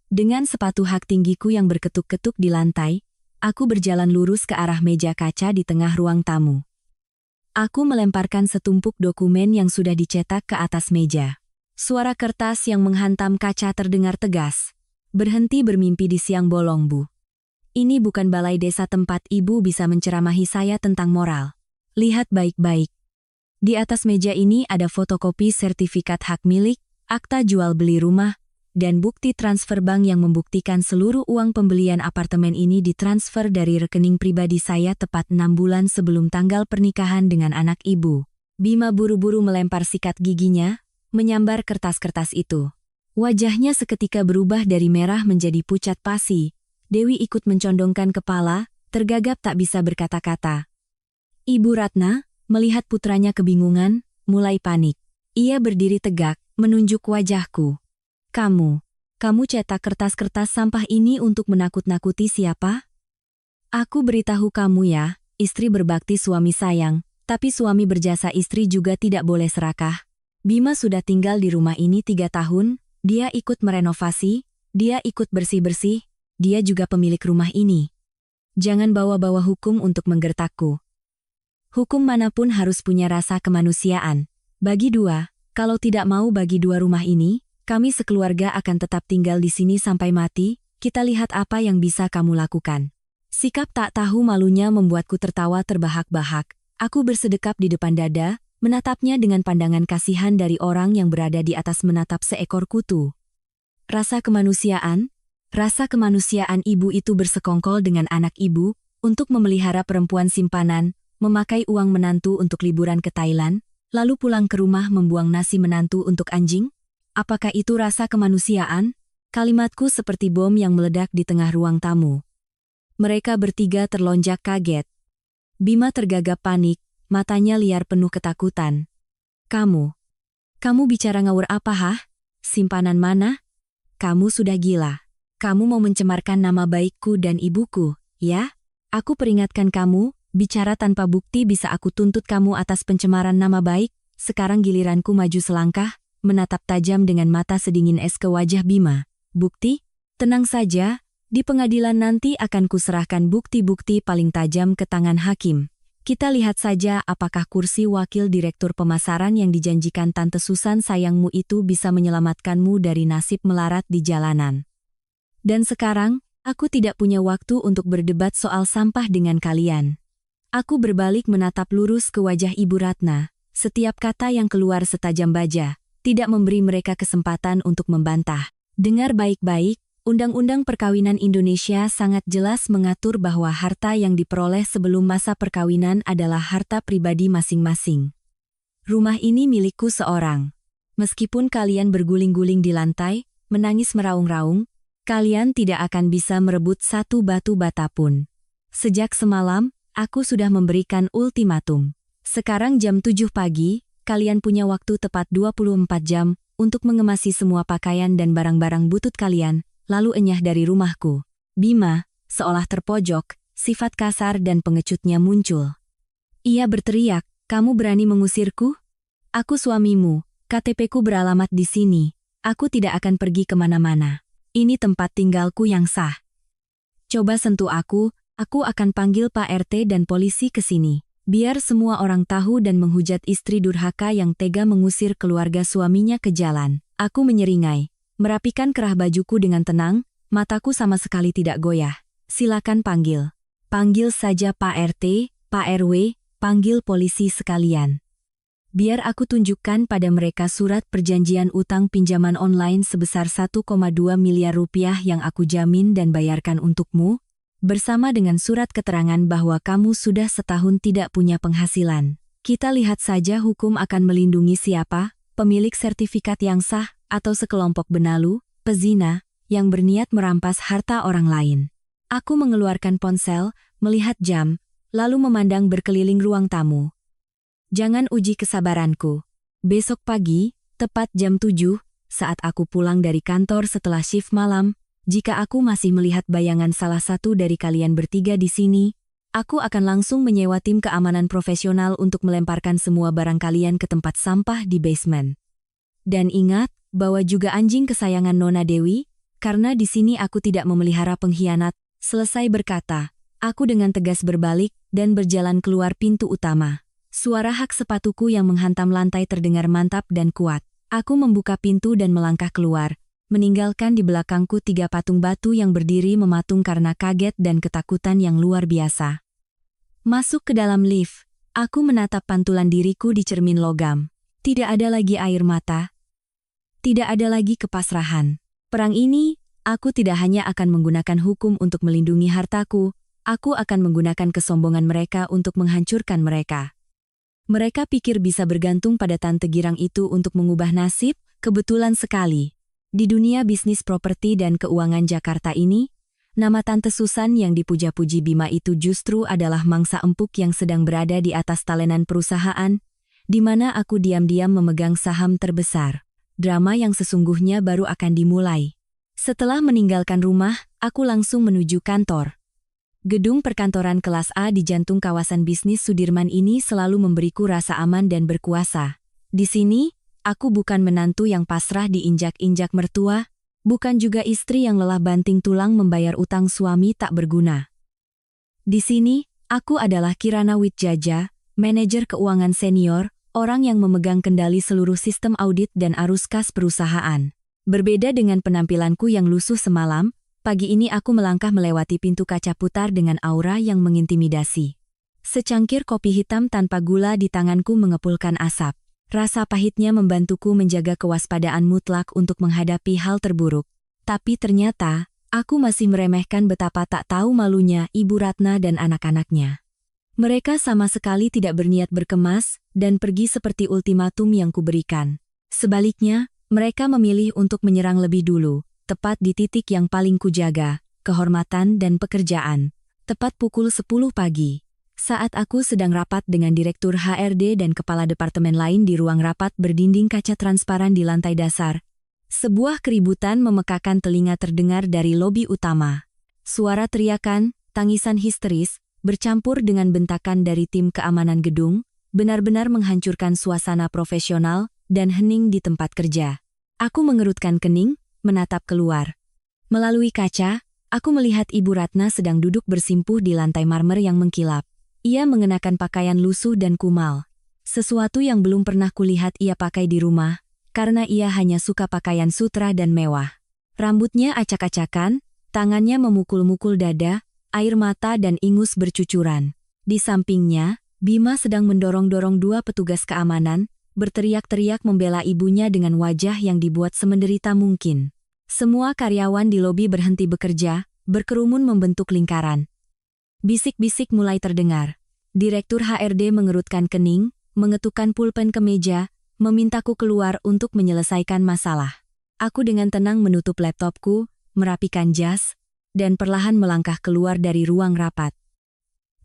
Dengan sepatu hak tinggiku yang berketuk-ketuk di lantai, aku berjalan lurus ke arah meja kaca di tengah ruang tamu. Aku melemparkan setumpuk dokumen yang sudah dicetak ke atas meja. Suara kertas yang menghantam kaca terdengar tegas. Berhenti bermimpi di siang bolong, Bu. Ini bukan balai desa tempat ibu bisa menceramahi saya tentang moral. Lihat baik-baik. Di atas meja ini ada fotokopi sertifikat hak milik, akta jual beli rumah, dan bukti transfer bank yang membuktikan seluruh uang pembelian apartemen ini ditransfer dari rekening pribadi saya tepat 6 bulan sebelum tanggal pernikahan dengan anak ibu. Bima buru-buru melempar sikat giginya, menyambar kertas-kertas itu. Wajahnya seketika berubah dari merah menjadi pucat pasi. Dewi ikut mencondongkan kepala, tergagap tak bisa berkata-kata. Ibu Ratna, melihat putranya kebingungan, mulai panik. Ia berdiri tegak, menunjuk wajahku. Kamu cetak kertas-kertas sampah ini untuk menakut-nakuti siapa? Aku beritahu kamu ya, istri berbakti suami sayang, tapi suami berjasa istri juga tidak boleh serakah. Bima sudah tinggal di rumah ini 3 tahun, dia ikut merenovasi, dia ikut bersih-bersih, dia juga pemilik rumah ini. Jangan bawa-bawa hukum untuk menggertakku. Hukum manapun harus punya rasa kemanusiaan. Bagi 2, kalau tidak mau bagi 2 rumah ini, kami sekeluarga akan tetap tinggal di sini sampai mati, kita lihat apa yang bisa kamu lakukan. Sikap tak tahu malunya membuatku tertawa terbahak-bahak. Aku bersedekap di depan dada, menatapnya dengan pandangan kasihan dari orang yang berada di atas menatap seekor kutu. Rasa kemanusiaan ibu itu bersekongkol dengan anak ibu, untuk memelihara perempuan simpanan, memakai uang menantu untuk liburan ke Thailand, lalu pulang ke rumah membuang nasi menantu untuk anjing. Apakah itu rasa kemanusiaan? Kalimatku seperti bom yang meledak di tengah ruang tamu. Mereka bertiga terlonjak kaget. Bima tergagap panik, matanya liar penuh ketakutan. Kamu bicara ngawur apa hah? Simpanan mana? Kamu sudah gila. Kamu mau mencemarkan nama baikku dan ibuku, ya? Aku peringatkan kamu, bicara tanpa bukti bisa aku tuntut kamu atas pencemaran nama baik. Sekarang giliranku maju selangkah, menatap tajam dengan mata sedingin es ke wajah Bima. Bukti? Tenang saja, di pengadilan nanti akan kuserahkan bukti-bukti paling tajam ke tangan hakim. Kita lihat saja apakah kursi wakil direktur pemasaran yang dijanjikan Tante Susan sayangmu itu bisa menyelamatkanmu dari nasib melarat di jalanan. Dan sekarang, aku tidak punya waktu untuk berdebat soal sampah dengan kalian. Aku berbalik menatap lurus ke wajah Ibu Ratna. Setiap kata yang keluar setajam baja, tidak memberi mereka kesempatan untuk membantah. Dengar baik-baik, Undang-Undang Perkawinan Indonesia sangat jelas mengatur bahwa harta yang diperoleh sebelum masa perkawinan adalah harta pribadi masing-masing. Rumah ini milikku seorang. Meskipun kalian berguling-guling di lantai, menangis meraung-raung, kalian tidak akan bisa merebut satu batu bata pun. Sejak semalam, aku sudah memberikan ultimatum. Sekarang jam 7 pagi, kalian punya waktu tepat 24 jam untuk mengemasi semua pakaian dan barang-barang butut kalian, lalu enyah dari rumahku. Bima, seolah terpojok, sifat kasar dan pengecutnya muncul. Ia berteriak, kamu berani mengusirku? Aku suamimu, KTP-ku beralamat di sini. Aku tidak akan pergi kemana-mana. Ini tempat tinggalku yang sah. Coba sentuh aku akan panggil Pak RT dan polisi ke sini. Biar semua orang tahu dan menghujat istri durhaka yang tega mengusir keluarga suaminya ke jalan. Aku menyeringai. Merapikan kerah bajuku dengan tenang, mataku sama sekali tidak goyah. Silakan panggil. Panggil saja Pak RT, Pak RW, panggil polisi sekalian. Biar aku tunjukkan pada mereka surat perjanjian utang pinjaman online sebesar 1,2 miliar rupiah yang aku jamin dan bayarkan untukmu, bersama dengan surat keterangan bahwa kamu sudah setahun tidak punya penghasilan. Kita lihat saja hukum akan melindungi siapa, pemilik sertifikat yang sah, atau sekelompok benalu, pezina, yang berniat merampas harta orang lain. Aku mengeluarkan ponsel, melihat jam, lalu memandang berkeliling ruang tamu. Jangan uji kesabaranku. Besok pagi, tepat jam 7, saat aku pulang dari kantor setelah shift malam, jika aku masih melihat bayangan salah satu dari kalian bertiga di sini, aku akan langsung menyewa tim keamanan profesional untuk melemparkan semua barang kalian ke tempat sampah di basement. Dan ingat, bawa juga anjing kesayangan Nona Dewi, karena di sini aku tidak memelihara pengkhianat. Selesai berkata, aku dengan tegas berbalik dan berjalan keluar pintu utama. Suara hak sepatuku yang menghantam lantai terdengar mantap dan kuat. Aku membuka pintu dan melangkah keluar, meninggalkan di belakangku 3 patung batu yang berdiri mematung karena kaget dan ketakutan yang luar biasa. Masuk ke dalam lift, aku menatap pantulan diriku di cermin logam. Tidak ada lagi air mata. Tidak ada lagi kepasrahan. Perang ini, aku tidak hanya akan menggunakan hukum untuk melindungi hartaku, aku akan menggunakan kesombongan mereka untuk menghancurkan mereka. Mereka pikir bisa bergantung pada tante girang itu untuk mengubah nasib, kebetulan sekali. Di dunia bisnis properti dan keuangan Jakarta ini, nama Tante Susan yang dipuja-puji Bima itu justru adalah mangsa empuk yang sedang berada di atas talenan perusahaan, di mana aku diam-diam memegang saham terbesar. Drama yang sesungguhnya baru akan dimulai. Setelah meninggalkan rumah, aku langsung menuju kantor. Gedung perkantoran kelas A di jantung kawasan bisnis Sudirman ini selalu memberiku rasa aman dan berkuasa. Di sini, aku bukan menantu yang pasrah diinjak-injak mertua, bukan juga istri yang lelah banting tulang membayar utang suami tak berguna. Di sini, aku adalah Kirana Wijaya, manajer keuangan senior, orang yang memegang kendali seluruh sistem audit dan arus kas perusahaan. Berbeda dengan penampilanku yang lusuh semalam, pagi ini aku melangkah melewati pintu kaca putar dengan aura yang mengintimidasi. Secangkir kopi hitam tanpa gula di tanganku mengepulkan asap. Rasa pahitnya membantuku menjaga kewaspadaan mutlak untuk menghadapi hal terburuk. Tapi ternyata, aku masih meremehkan betapa tak tahu malunya Ibu Ratna dan anak-anaknya. Mereka sama sekali tidak berniat berkemas dan pergi seperti ultimatum yang kuberikan. Sebaliknya, mereka memilih untuk menyerang lebih dulu, tepat di titik yang paling kujaga, kehormatan dan pekerjaan. Tepat pukul 10 pagi. Saat aku sedang rapat dengan Direktur HRD dan Kepala Departemen lain di ruang rapat berdinding kaca transparan di lantai dasar, sebuah keributan memekakan telinga terdengar dari lobi utama. Suara teriakan, tangisan histeris, bercampur dengan bentakan dari tim keamanan gedung, benar-benar menghancurkan suasana profesional dan hening di tempat kerja. Aku mengerutkan kening, menatap keluar. Melalui kaca, aku melihat Ibu Ratna sedang duduk bersimpuh di lantai marmer yang mengkilap. Ia mengenakan pakaian lusuh dan kumal. Sesuatu yang belum pernah kulihat ia pakai di rumah, karena ia hanya suka pakaian sutra dan mewah. Rambutnya acak-acakan, tangannya memukul-mukul dada, air mata dan ingus bercucuran. Di sampingnya, Bima sedang mendorong-dorong dua petugas keamanan, berteriak-teriak membela ibunya dengan wajah yang dibuat semenderita mungkin. Semua karyawan di lobi berhenti bekerja, berkerumun membentuk lingkaran. Bisik-bisik mulai terdengar. Direktur HRD mengerutkan kening, mengetukkan pulpen ke meja, memintaku keluar untuk menyelesaikan masalah. Aku dengan tenang menutup laptopku, merapikan jas, dan perlahan melangkah keluar dari ruang rapat.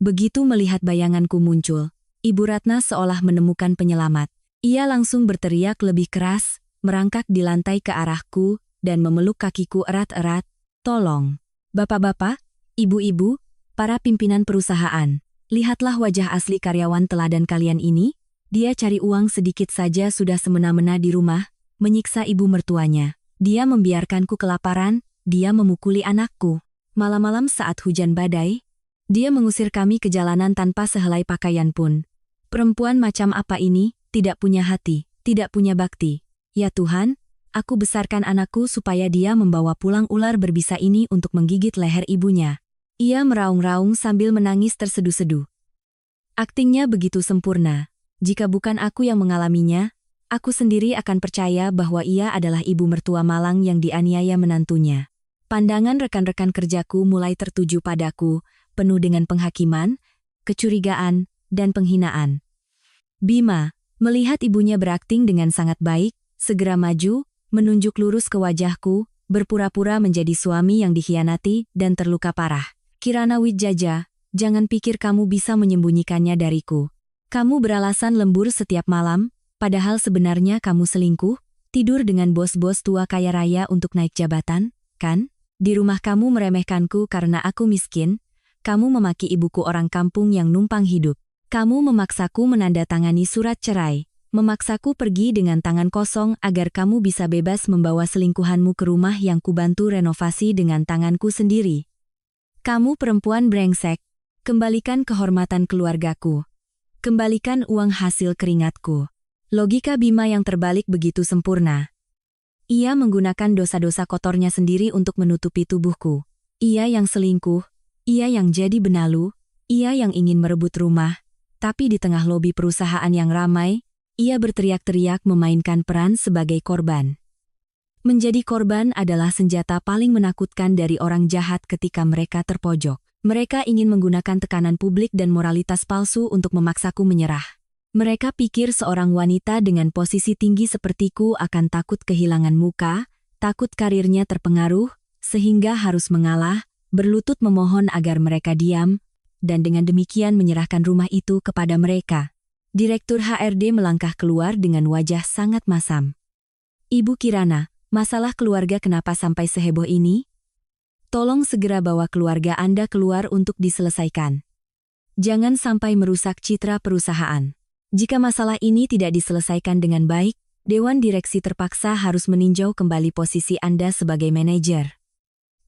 Begitu melihat bayanganku muncul, Ibu Ratna seolah menemukan penyelamat. Ia langsung berteriak lebih keras, merangkak di lantai ke arahku, dan memeluk kakiku erat-erat. Tolong, bapak-bapak, ibu-ibu, para pimpinan perusahaan, lihatlah wajah asli karyawan teladan kalian ini. Dia cari uang sedikit saja sudah semena-mena di rumah, menyiksa ibu mertuanya. Dia membiarkanku kelaparan, dia memukuli anakku. Malam-malam saat hujan badai, dia mengusir kami ke jalanan tanpa sehelai pakaian pun. Perempuan macam apa ini, tidak punya hati, tidak punya bakti. Ya Tuhan, aku besarkan anakku supaya dia membawa pulang ular berbisa ini untuk menggigit leher ibunya. Ia meraung-raung sambil menangis terseduh-seduh. Aktingnya begitu sempurna. Jika bukan aku yang mengalaminya, aku sendiri akan percaya bahwa ia adalah ibu mertua malang yang dianiaya menantunya. Pandangan rekan-rekan kerjaku mulai tertuju padaku, penuh dengan penghakiman, kecurigaan, dan penghinaan. Bima, melihat ibunya berakting dengan sangat baik, segera maju, menunjuk lurus ke wajahku, berpura-pura menjadi suami yang dikhianati dan terluka parah. Kirana Wijaya, jangan pikir kamu bisa menyembunyikannya dariku. Kamu beralasan lembur setiap malam, padahal sebenarnya kamu selingkuh, tidur dengan bos-bos tua kaya raya untuk naik jabatan, kan? Di rumah kamu meremehkanku karena aku miskin, kamu memaki ibuku orang kampung yang numpang hidup. Kamu memaksaku menandatangani surat cerai, memaksaku pergi dengan tangan kosong agar kamu bisa bebas membawa selingkuhanmu ke rumah yang kubantu renovasi dengan tanganku sendiri. Kamu perempuan brengsek, kembalikan kehormatan keluargaku. Kembalikan uang hasil keringatku. Logika Bima yang terbalik begitu sempurna. Ia menggunakan dosa-dosa kotornya sendiri untuk menutupi tubuhku. Ia yang selingkuh, ia yang jadi benalu, ia yang ingin merebut rumah, tapi di tengah lobi perusahaan yang ramai, ia berteriak-teriak memainkan peran sebagai korban. Menjadi korban adalah senjata paling menakutkan dari orang jahat ketika mereka terpojok. Mereka ingin menggunakan tekanan publik dan moralitas palsu untuk memaksaku menyerah. Mereka pikir seorang wanita dengan posisi tinggi sepertiku akan takut kehilangan muka, takut karirnya terpengaruh, sehingga harus mengalah, berlutut memohon agar mereka diam, dan dengan demikian menyerahkan rumah itu kepada mereka. Direktur HRD melangkah keluar dengan wajah sangat masam. Ibu Kirana, masalah keluarga kenapa sampai seheboh ini? Tolong segera bawa keluarga Anda keluar untuk diselesaikan. Jangan sampai merusak citra perusahaan. Jika masalah ini tidak diselesaikan dengan baik, Dewan Direksi terpaksa harus meninjau kembali posisi Anda sebagai manajer.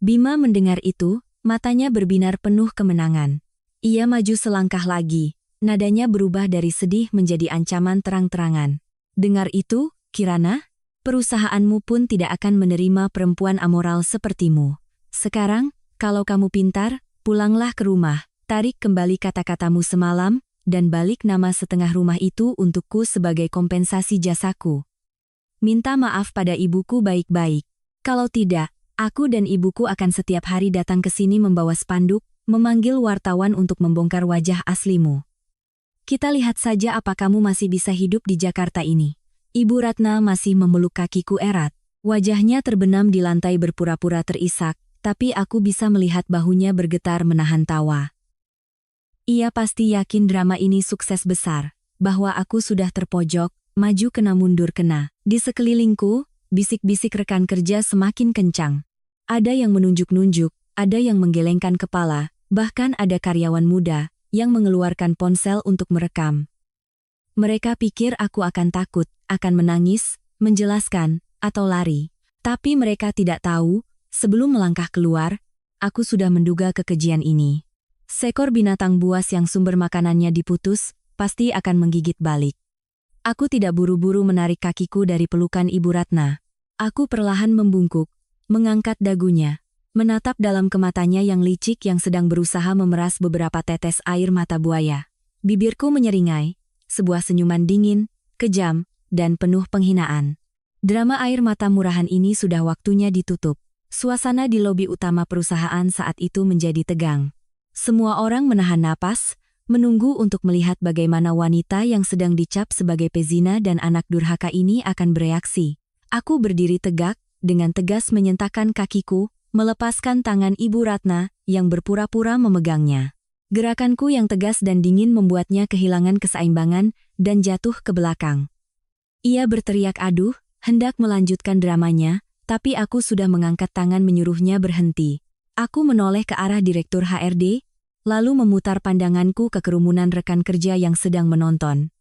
Bima mendengar itu, matanya berbinar penuh kemenangan. Ia maju selangkah lagi, nadanya berubah dari sedih menjadi ancaman terang-terangan. Dengar itu, Kirana, perusahaanmu pun tidak akan menerima perempuan amoral sepertimu. Sekarang, kalau kamu pintar, pulanglah ke rumah, tarik kembali kata-katamu semalam, dan balik nama setengah rumah itu untukku sebagai kompensasi jasaku. Minta maaf pada ibuku baik-baik. Kalau tidak, aku dan ibuku akan setiap hari datang ke sini membawa spanduk, memanggil wartawan untuk membongkar wajah aslimu. Kita lihat saja apa kamu masih bisa hidup di Jakarta ini. Ibu Ratna masih memeluk kakiku erat. Wajahnya terbenam di lantai berpura-pura terisak, tapi aku bisa melihat bahunya bergetar menahan tawa. Ia pasti yakin drama ini sukses besar, bahwa aku sudah terpojok, maju kena mundur kena. Di sekelilingku, bisik-bisik rekan kerja semakin kencang. Ada yang menunjuk-nunjuk, ada yang menggelengkan kepala, bahkan ada karyawan muda yang mengeluarkan ponsel untuk merekam. Mereka pikir aku akan takut, akan menangis, menjelaskan, atau lari. Tapi mereka tidak tahu, sebelum melangkah keluar, aku sudah menduga kekejian ini. Seekor binatang buas yang sumber makanannya diputus, pasti akan menggigit balik. Aku tidak buru-buru menarik kakiku dari pelukan Ibu Ratna. Aku perlahan membungkuk, mengangkat dagunya, menatap dalam ke matanya yang licik yang sedang berusaha memeras beberapa tetes air mata buaya. Bibirku menyeringai, sebuah senyuman dingin, kejam, dan penuh penghinaan. Drama air mata murahan ini sudah waktunya ditutup. Suasana di lobi utama perusahaan saat itu menjadi tegang. Semua orang menahan napas, menunggu untuk melihat bagaimana wanita yang sedang dicap sebagai pezina dan anak durhaka ini akan bereaksi. Aku berdiri tegak, dengan tegas menyentakkan kakiku, melepaskan tangan Ibu Ratna yang berpura-pura memegangnya. Gerakanku yang tegas dan dingin membuatnya kehilangan keseimbangan dan jatuh ke belakang. Ia berteriak aduh, hendak melanjutkan dramanya, tapi aku sudah mengangkat tangan menyuruhnya berhenti. Aku menoleh ke arah Direktur HRD, lalu memutar pandanganku ke kerumunan rekan kerja yang sedang menonton.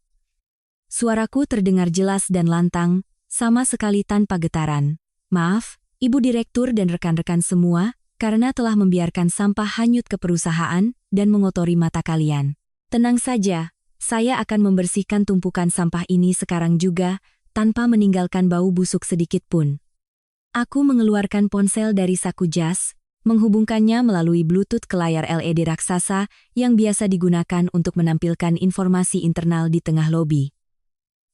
Suaraku terdengar jelas dan lantang, sama sekali tanpa getaran. Maaf, Ibu Direktur dan rekan-rekan semua, karena telah membiarkan sampah hanyut ke perusahaan dan mengotori mata kalian. Tenang saja, saya akan membersihkan tumpukan sampah ini sekarang juga, tanpa meninggalkan bau busuk sedikit pun. Aku mengeluarkan ponsel dari saku jas, menghubungkannya melalui Bluetooth ke layar LED raksasa yang biasa digunakan untuk menampilkan informasi internal di tengah lobi.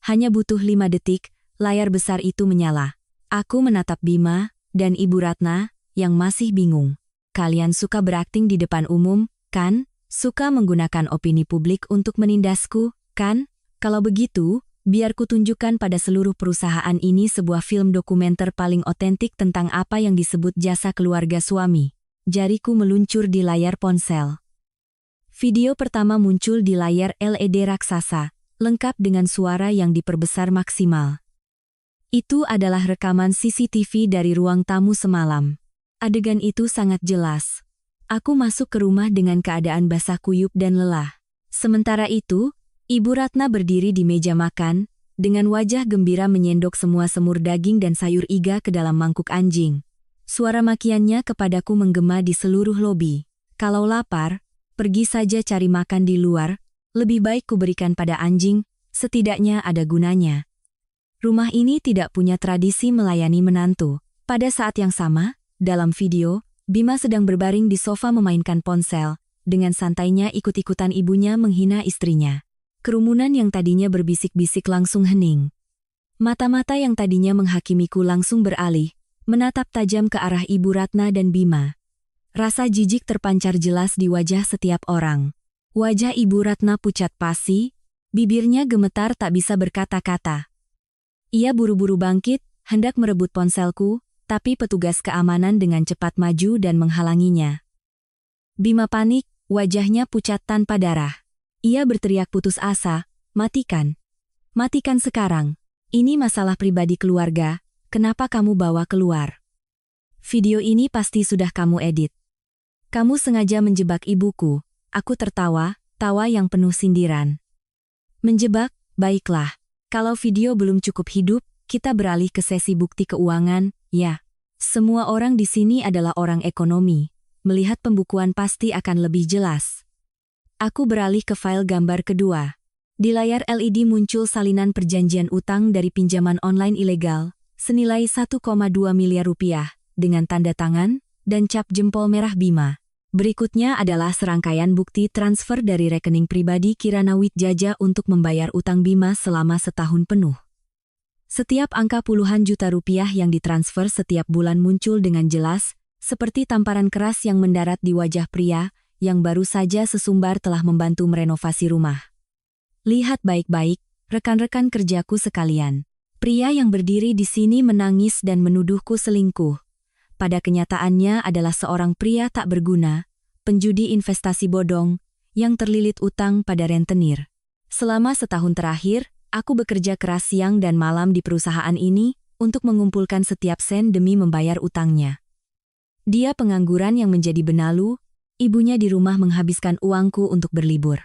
Hanya butuh 5 detik, layar besar itu menyala. Aku menatap Bima dan Ibu Ratna yang masih bingung. Kalian suka berakting di depan umum, kan? Suka menggunakan opini publik untuk menindasku, kan? Kalau begitu, biar kutunjukkan pada seluruh perusahaan ini sebuah film dokumenter paling otentik tentang apa yang disebut jasa keluarga suami. Jariku meluncur di layar ponsel. Video pertama muncul di layar LED raksasa, lengkap dengan suara yang diperbesar maksimal. Itu adalah rekaman CCTV dari ruang tamu semalam. Adegan itu sangat jelas. Aku masuk ke rumah dengan keadaan basah kuyup dan lelah. Sementara itu, Ibu Ratna berdiri di meja makan, dengan wajah gembira menyendok semua semur daging dan sayur iga ke dalam mangkuk anjing. Suara makiannya kepadaku menggema di seluruh lobi. Kalau lapar, pergi saja cari makan di luar, lebih baik kuberikan pada anjing, setidaknya ada gunanya. Rumah ini tidak punya tradisi melayani menantu. Pada saat yang sama, dalam video, Bima sedang berbaring di sofa memainkan ponsel, dengan santainya ikut-ikutan ibunya menghina istrinya. Kerumunan yang tadinya berbisik-bisik langsung hening. Mata-mata yang tadinya menghakimiku langsung beralih, menatap tajam ke arah Ibu Ratna dan Bima. Rasa jijik terpancar jelas di wajah setiap orang. Wajah Ibu Ratna pucat pasi, bibirnya gemetar tak bisa berkata-kata. Ia buru-buru bangkit, hendak merebut ponselku, tapi petugas keamanan dengan cepat maju dan menghalanginya. Bima panik, wajahnya pucat tanpa darah. Ia berteriak putus asa, matikan. Matikan sekarang. Ini masalah pribadi keluarga, kenapa kamu bawa keluar? Video ini pasti sudah kamu edit. Kamu sengaja menjebak ibuku. Aku tertawa, tawa yang penuh sindiran. Menjebak, baiklah. Kalau video belum cukup hidup, kita beralih ke sesi bukti keuangan, ya. Semua orang di sini adalah orang ekonomi. Melihat pembukuan pasti akan lebih jelas. Aku beralih ke file gambar kedua. Di layar LED muncul salinan perjanjian utang dari pinjaman online ilegal, senilai 1,2 miliar rupiah, dengan tanda tangan dan cap jempol merah Bima. Berikutnya adalah serangkaian bukti transfer dari rekening pribadi Kirana Wijaya untuk membayar utang Bima selama setahun penuh. Setiap angka puluhan juta rupiah yang ditransfer setiap bulan muncul dengan jelas, seperti tamparan keras yang mendarat di wajah pria, yang baru saja sesumbar telah membantu merenovasi rumah. Lihat baik-baik, rekan-rekan kerjaku sekalian. Pria yang berdiri di sini menangis dan menuduhku selingkuh. Pada kenyataannya adalah seorang pria tak berguna, penjudi investasi bodong, yang terlilit utang pada rentenir. Selama setahun terakhir, aku bekerja keras siang dan malam di perusahaan ini, untuk mengumpulkan setiap sen demi membayar utangnya. Dia pengangguran yang menjadi benalu, ibunya di rumah menghabiskan uangku untuk berlibur.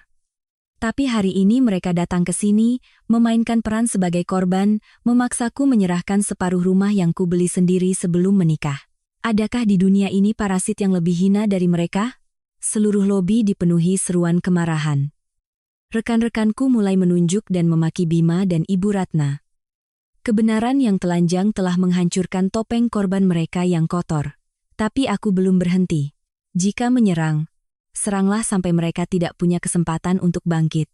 Tapi hari ini mereka datang ke sini, memainkan peran sebagai korban, memaksaku menyerahkan separuh rumah yang kubeli sendiri sebelum menikah. Adakah di dunia ini parasit yang lebih hina dari mereka? Seluruh lobi dipenuhi seruan kemarahan. Rekan-rekanku mulai menunjuk dan memaki Bima dan Ibu Ratna. Kebenaran yang telanjang telah menghancurkan topeng korban mereka yang kotor. Tapi aku belum berhenti. Jika menyerang, seranglah sampai mereka tidak punya kesempatan untuk bangkit.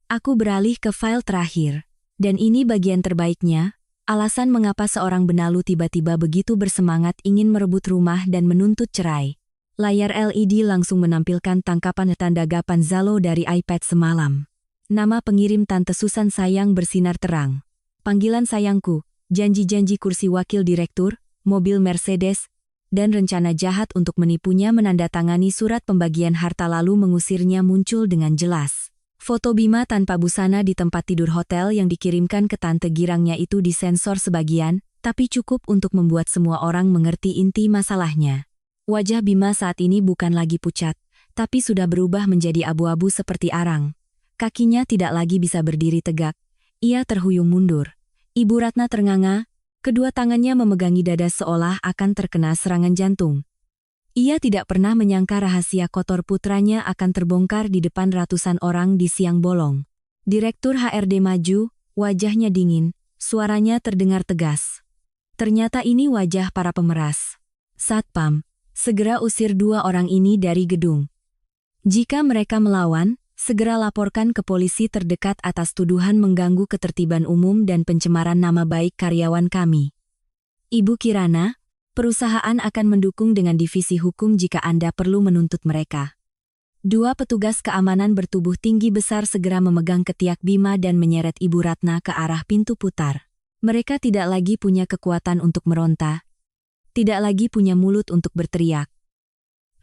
Aku beralih ke file terakhir. Dan ini bagian terbaiknya, alasan mengapa seorang benalu tiba-tiba begitu bersemangat ingin merebut rumah dan menuntut cerai. Layar LED langsung menampilkan tangkapan tanda gapan Zalo dari iPad semalam. Nama pengirim Tante Susan sayang bersinar terang. Panggilan sayangku, janji-janji kursi wakil direktur, mobil Mercedes, dan rencana jahat untuk menipunya menandatangani surat pembagian harta lalu mengusirnya muncul dengan jelas. Foto Bima tanpa busana di tempat tidur hotel yang dikirimkan ke tante girangnya itu disensor sebagian, tapi cukup untuk membuat semua orang mengerti inti masalahnya. Wajah Bima saat ini bukan lagi pucat, tapi sudah berubah menjadi abu-abu seperti arang. Kakinya tidak lagi bisa berdiri tegak. Ia terhuyung mundur. Ibu Ratna ternganga, kedua tangannya memegangi dada seolah akan terkena serangan jantung. Ia tidak pernah menyangka rahasia kotor putranya akan terbongkar di depan ratusan orang di siang bolong. Direktur HRD maju, wajahnya dingin, suaranya terdengar tegas. Ternyata ini wajah para pemeras. Satpam, segera usir dua orang ini dari gedung. Jika mereka melawan, segera laporkan ke polisi terdekat atas tuduhan mengganggu ketertiban umum dan pencemaran nama baik karyawan kami. Ibu Kirana, perusahaan akan mendukung dengan divisi hukum jika Anda perlu menuntut mereka. Dua petugas keamanan bertubuh tinggi besar segera memegang ketiak Bima dan menyeret Ibu Ratna ke arah pintu putar. Mereka tidak lagi punya kekuatan untuk meronta. Tidak lagi punya mulut untuk berteriak.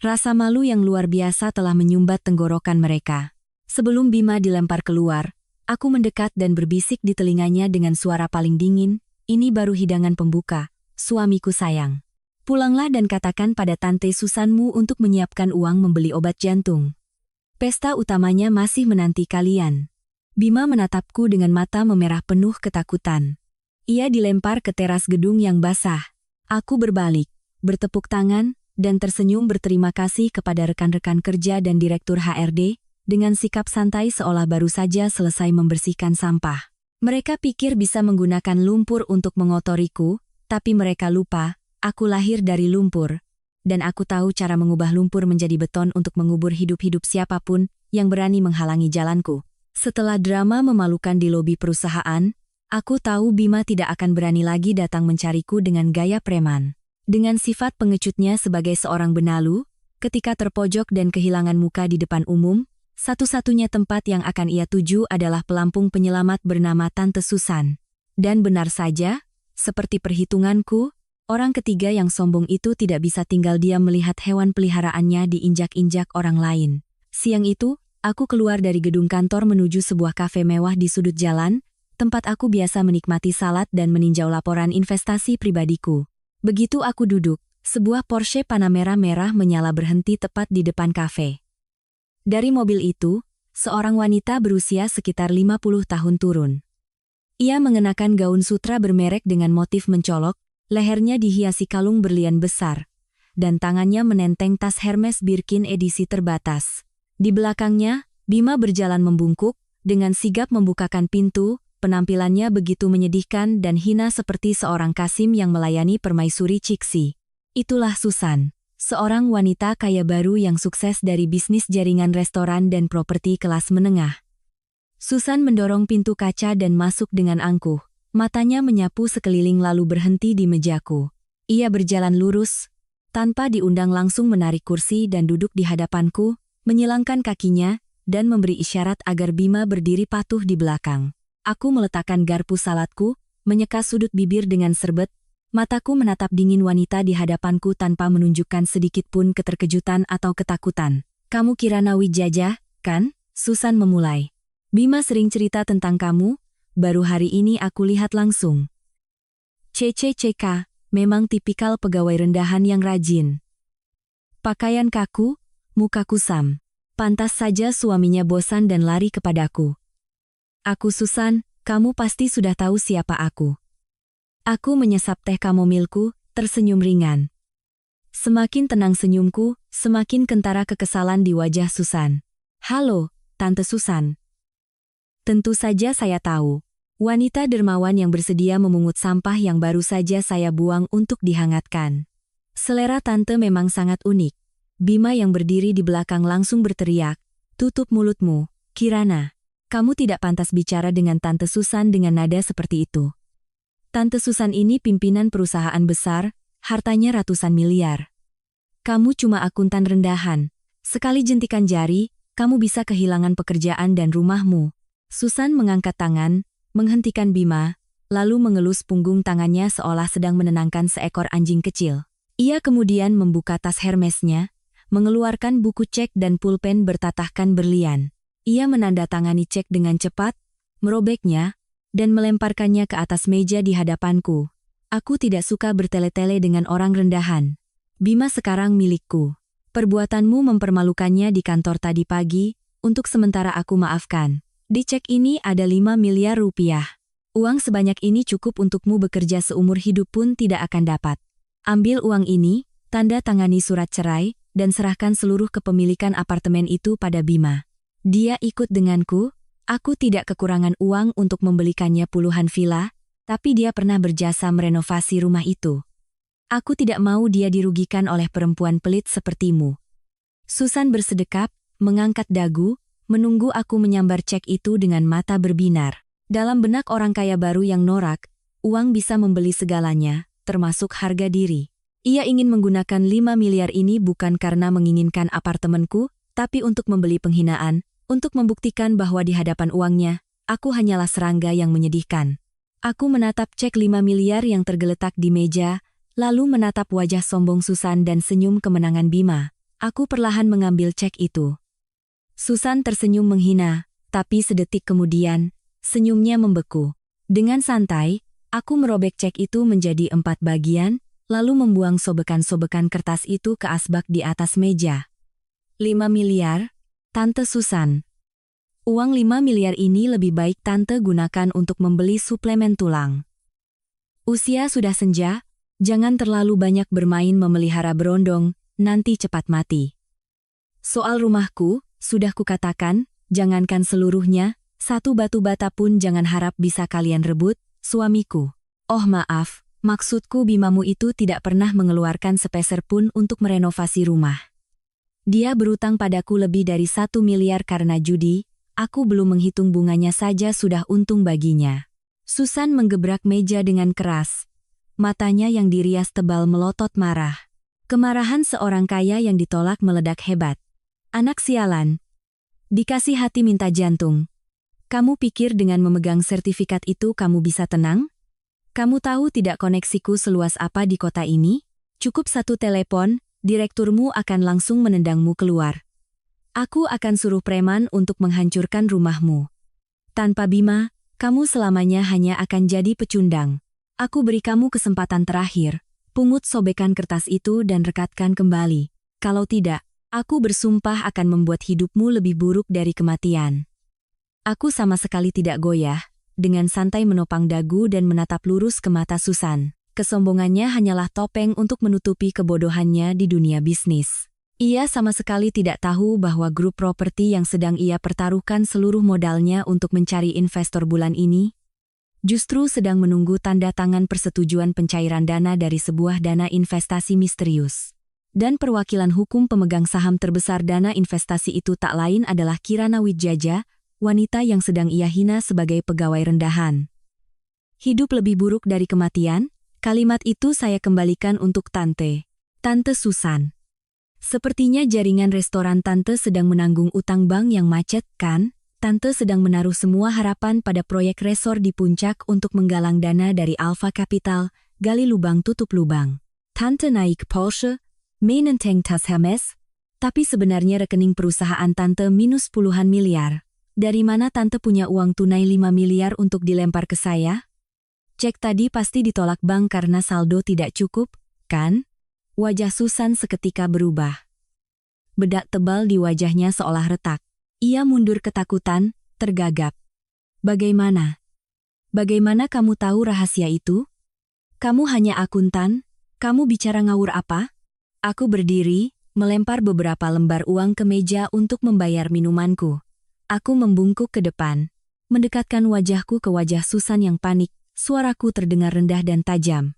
Rasa malu yang luar biasa telah menyumbat tenggorokan mereka. Sebelum Bima dilempar keluar, aku mendekat dan berbisik di telinganya dengan suara paling dingin, ini baru hidangan pembuka, suamiku sayang. Pulanglah dan katakan pada Tante Susanmu untuk menyiapkan uang membeli obat jantung. Pesta utamanya masih menanti kalian. Bima menatapku dengan mata memerah penuh ketakutan. Ia dilempar ke teras gedung yang basah. Aku berbalik, bertepuk tangan, dan tersenyum berterima kasih kepada rekan-rekan kerja dan direktur HRD, dengan sikap santai seolah baru saja selesai membersihkan sampah. Mereka pikir bisa menggunakan lumpur untuk mengotoriku, tapi mereka lupa, aku lahir dari lumpur, dan aku tahu cara mengubah lumpur menjadi beton untuk mengubur hidup-hidup siapapun yang berani menghalangi jalanku. Setelah drama memalukan di lobi perusahaan, aku tahu Bima tidak akan berani lagi datang mencariku dengan gaya preman. Dengan sifat pengecutnya sebagai seorang benalu, ketika terpojok dan kehilangan muka di depan umum, satu-satunya tempat yang akan ia tuju adalah pelampung penyelamat bernama Tante Susan. Dan benar saja, seperti perhitunganku, orang ketiga yang sombong itu tidak bisa tinggal diam melihat hewan peliharaannya diinjak-injak orang lain. Siang itu, aku keluar dari gedung kantor menuju sebuah kafe mewah di sudut jalan, tempat aku biasa menikmati salad dan meninjau laporan investasi pribadiku. Begitu aku duduk, sebuah Porsche Panamera merah menyala berhenti tepat di depan kafe. Dari mobil itu, seorang wanita berusia sekitar 50 tahun turun. Ia mengenakan gaun sutra bermerek dengan motif mencolok, lehernya dihiasi kalung berlian besar, dan tangannya menenteng tas Hermes Birkin edisi terbatas. Di belakangnya, Bima berjalan membungkuk, dengan sigap membukakan pintu. Penampilannya begitu menyedihkan dan hina seperti seorang Kasim yang melayani permaisuri Ciksi. Itulah Susan, seorang wanita kaya baru yang sukses dari bisnis jaringan restoran dan properti kelas menengah. Susan mendorong pintu kaca dan masuk dengan angkuh. Matanya menyapu sekeliling lalu berhenti di mejaku. Ia berjalan lurus, tanpa diundang langsung menarik kursi dan duduk di hadapanku, menyilangkan kakinya, dan memberi isyarat agar Bima berdiri patuh di belakang. Aku meletakkan garpu saladku, menyeka sudut bibir dengan serbet, mataku menatap dingin wanita di hadapanku tanpa menunjukkan sedikit pun keterkejutan atau ketakutan. Kamu Kirana Wijaya, kan? Susan memulai. Bima sering cerita tentang kamu, baru hari ini aku lihat langsung. CCCK, memang tipikal pegawai rendahan yang rajin. Pakaian kaku, muka kusam. Pantas saja suaminya bosan dan lari kepadaku. Aku Susan, kamu pasti sudah tahu siapa aku. Aku menyesap teh kamomilku, tersenyum ringan. Semakin tenang senyumku, semakin kentara kekesalan di wajah Susan. Halo, Tante Susan. Tentu saja saya tahu. Wanita dermawan yang bersedia memungut sampah yang baru saja saya buang untuk dihangatkan. Selera Tante memang sangat unik. Bima yang berdiri di belakang langsung berteriak, "Tutup mulutmu, Kirana. Kamu tidak pantas bicara dengan Tante Susan dengan nada seperti itu. Tante Susan ini pimpinan perusahaan besar, hartanya ratusan miliar. Kamu cuma akuntan rendahan. Sekali jentikan jari, kamu bisa kehilangan pekerjaan dan rumahmu." Susan mengangkat tangan, menghentikan Bima, lalu mengelus punggung tangannya seolah sedang menenangkan seekor anjing kecil. Ia kemudian membuka tas Hermesnya, mengeluarkan buku cek dan pulpen bertatahkan berlian. Ia menandatangani cek dengan cepat, merobeknya, dan melemparkannya ke atas meja di hadapanku. Aku tidak suka bertele-tele dengan orang rendahan. Bima sekarang milikku. Perbuatanmu mempermalukannya di kantor tadi pagi, untuk sementara aku maafkan. Di cek ini ada 5 miliar rupiah. Uang sebanyak ini cukup untukmu bekerja seumur hidup pun tidak akan dapat. Ambil uang ini, tanda tangani surat cerai, dan serahkan seluruh kepemilikan apartemen itu pada Bima. Dia ikut denganku, aku tidak kekurangan uang untuk membelikannya puluhan villa, tapi dia pernah berjasa merenovasi rumah itu. Aku tidak mau dia dirugikan oleh perempuan pelit sepertimu. Susan bersedekap, mengangkat dagu, menunggu aku menyambar cek itu dengan mata berbinar. Dalam benak orang kaya baru yang norak, uang bisa membeli segalanya, termasuk harga diri. Ia ingin menggunakan 5 miliar ini bukan karena menginginkan apartemenku, tapi untuk membeli penghinaan, untuk membuktikan bahwa di hadapan uangnya, aku hanyalah serangga yang menyedihkan. Aku menatap cek 5 miliar yang tergeletak di meja, lalu menatap wajah sombong Susan dan senyum kemenangan Bima. Aku perlahan mengambil cek itu. Susan tersenyum menghina, tapi sedetik kemudian, senyumnya membeku. Dengan santai, aku merobek cek itu menjadi 4 bagian, lalu membuang sobekan-sobekan kertas itu ke asbak di atas meja. 5 miliar, Tante Susan. Uang 5 miliar ini lebih baik Tante gunakan untuk membeli suplemen tulang. Usia sudah senja, jangan terlalu banyak bermain memelihara berondong, nanti cepat mati. Soal rumahku, sudah kukatakan, jangankan seluruhnya, satu batu bata pun jangan harap bisa kalian rebut, suamiku. Oh maaf. Maksudku Bimamu itu tidak pernah mengeluarkan sepeser pun untuk merenovasi rumah. Dia berutang padaku lebih dari 1 miliar karena judi, aku belum menghitung bunganya saja sudah untung baginya. Susan menggebrak meja dengan keras. Matanya yang dirias tebal melotot marah. Kemarahan seorang kaya yang ditolak meledak hebat. Anak sialan. Dikasih hati minta jantung. Kamu pikir dengan memegang sertifikat itu kamu bisa tenang? Kamu tahu tidak koneksiku seluas apa di kota ini? Cukup satu telepon, direkturmu akan langsung menendangmu keluar. Aku akan suruh preman untuk menghancurkan rumahmu. Tanpa Bima, kamu selamanya hanya akan jadi pecundang. Aku beri kamu kesempatan terakhir. Pungut sobekan kertas itu dan rekatkan kembali. Kalau tidak, aku bersumpah akan membuat hidupmu lebih buruk dari kematian. Aku sama sekali tidak goyah. Dengan santai menopang dagu dan menatap lurus ke mata Susan. Kesombongannya hanyalah topeng untuk menutupi kebodohannya di dunia bisnis. Ia sama sekali tidak tahu bahwa grup properti yang sedang ia pertaruhkan seluruh modalnya untuk mencari investor bulan ini, justru sedang menunggu tanda tangan persetujuan pencairan dana dari sebuah dana investasi misterius. Dan perwakilan hukum pemegang saham terbesar dana investasi itu tak lain adalah Kirana Wijaya, wanita yang sedang ia hina sebagai pegawai rendahan. Hidup lebih buruk dari kematian? Kalimat itu saya kembalikan untuk Tante Susan. Sepertinya jaringan restoran Tante sedang menanggung utang bank yang macet, kan? Tante sedang menaruh semua harapan pada proyek resor di puncak untuk menggalang dana dari Alpha Capital, gali lubang tutup lubang. Tante naik Porsche, menenteng tas Hermes, tapi sebenarnya rekening perusahaan Tante minus puluhan miliar. Dari mana Tante punya uang tunai 5 miliar untuk dilempar ke saya? Cek tadi pasti ditolak bank karena saldo tidak cukup, kan? Wajah Susan seketika berubah. Bedak tebal di wajahnya seolah retak. Ia mundur ketakutan, tergagap. Bagaimana? Bagaimana kamu tahu rahasia itu? Kamu hanya akuntan? Kamu bicara ngawur apa? Aku berdiri, melempar beberapa lembar uang ke meja untuk membayar minumanku. Aku membungkuk ke depan, mendekatkan wajahku ke wajah Susan yang panik, suaraku terdengar rendah dan tajam.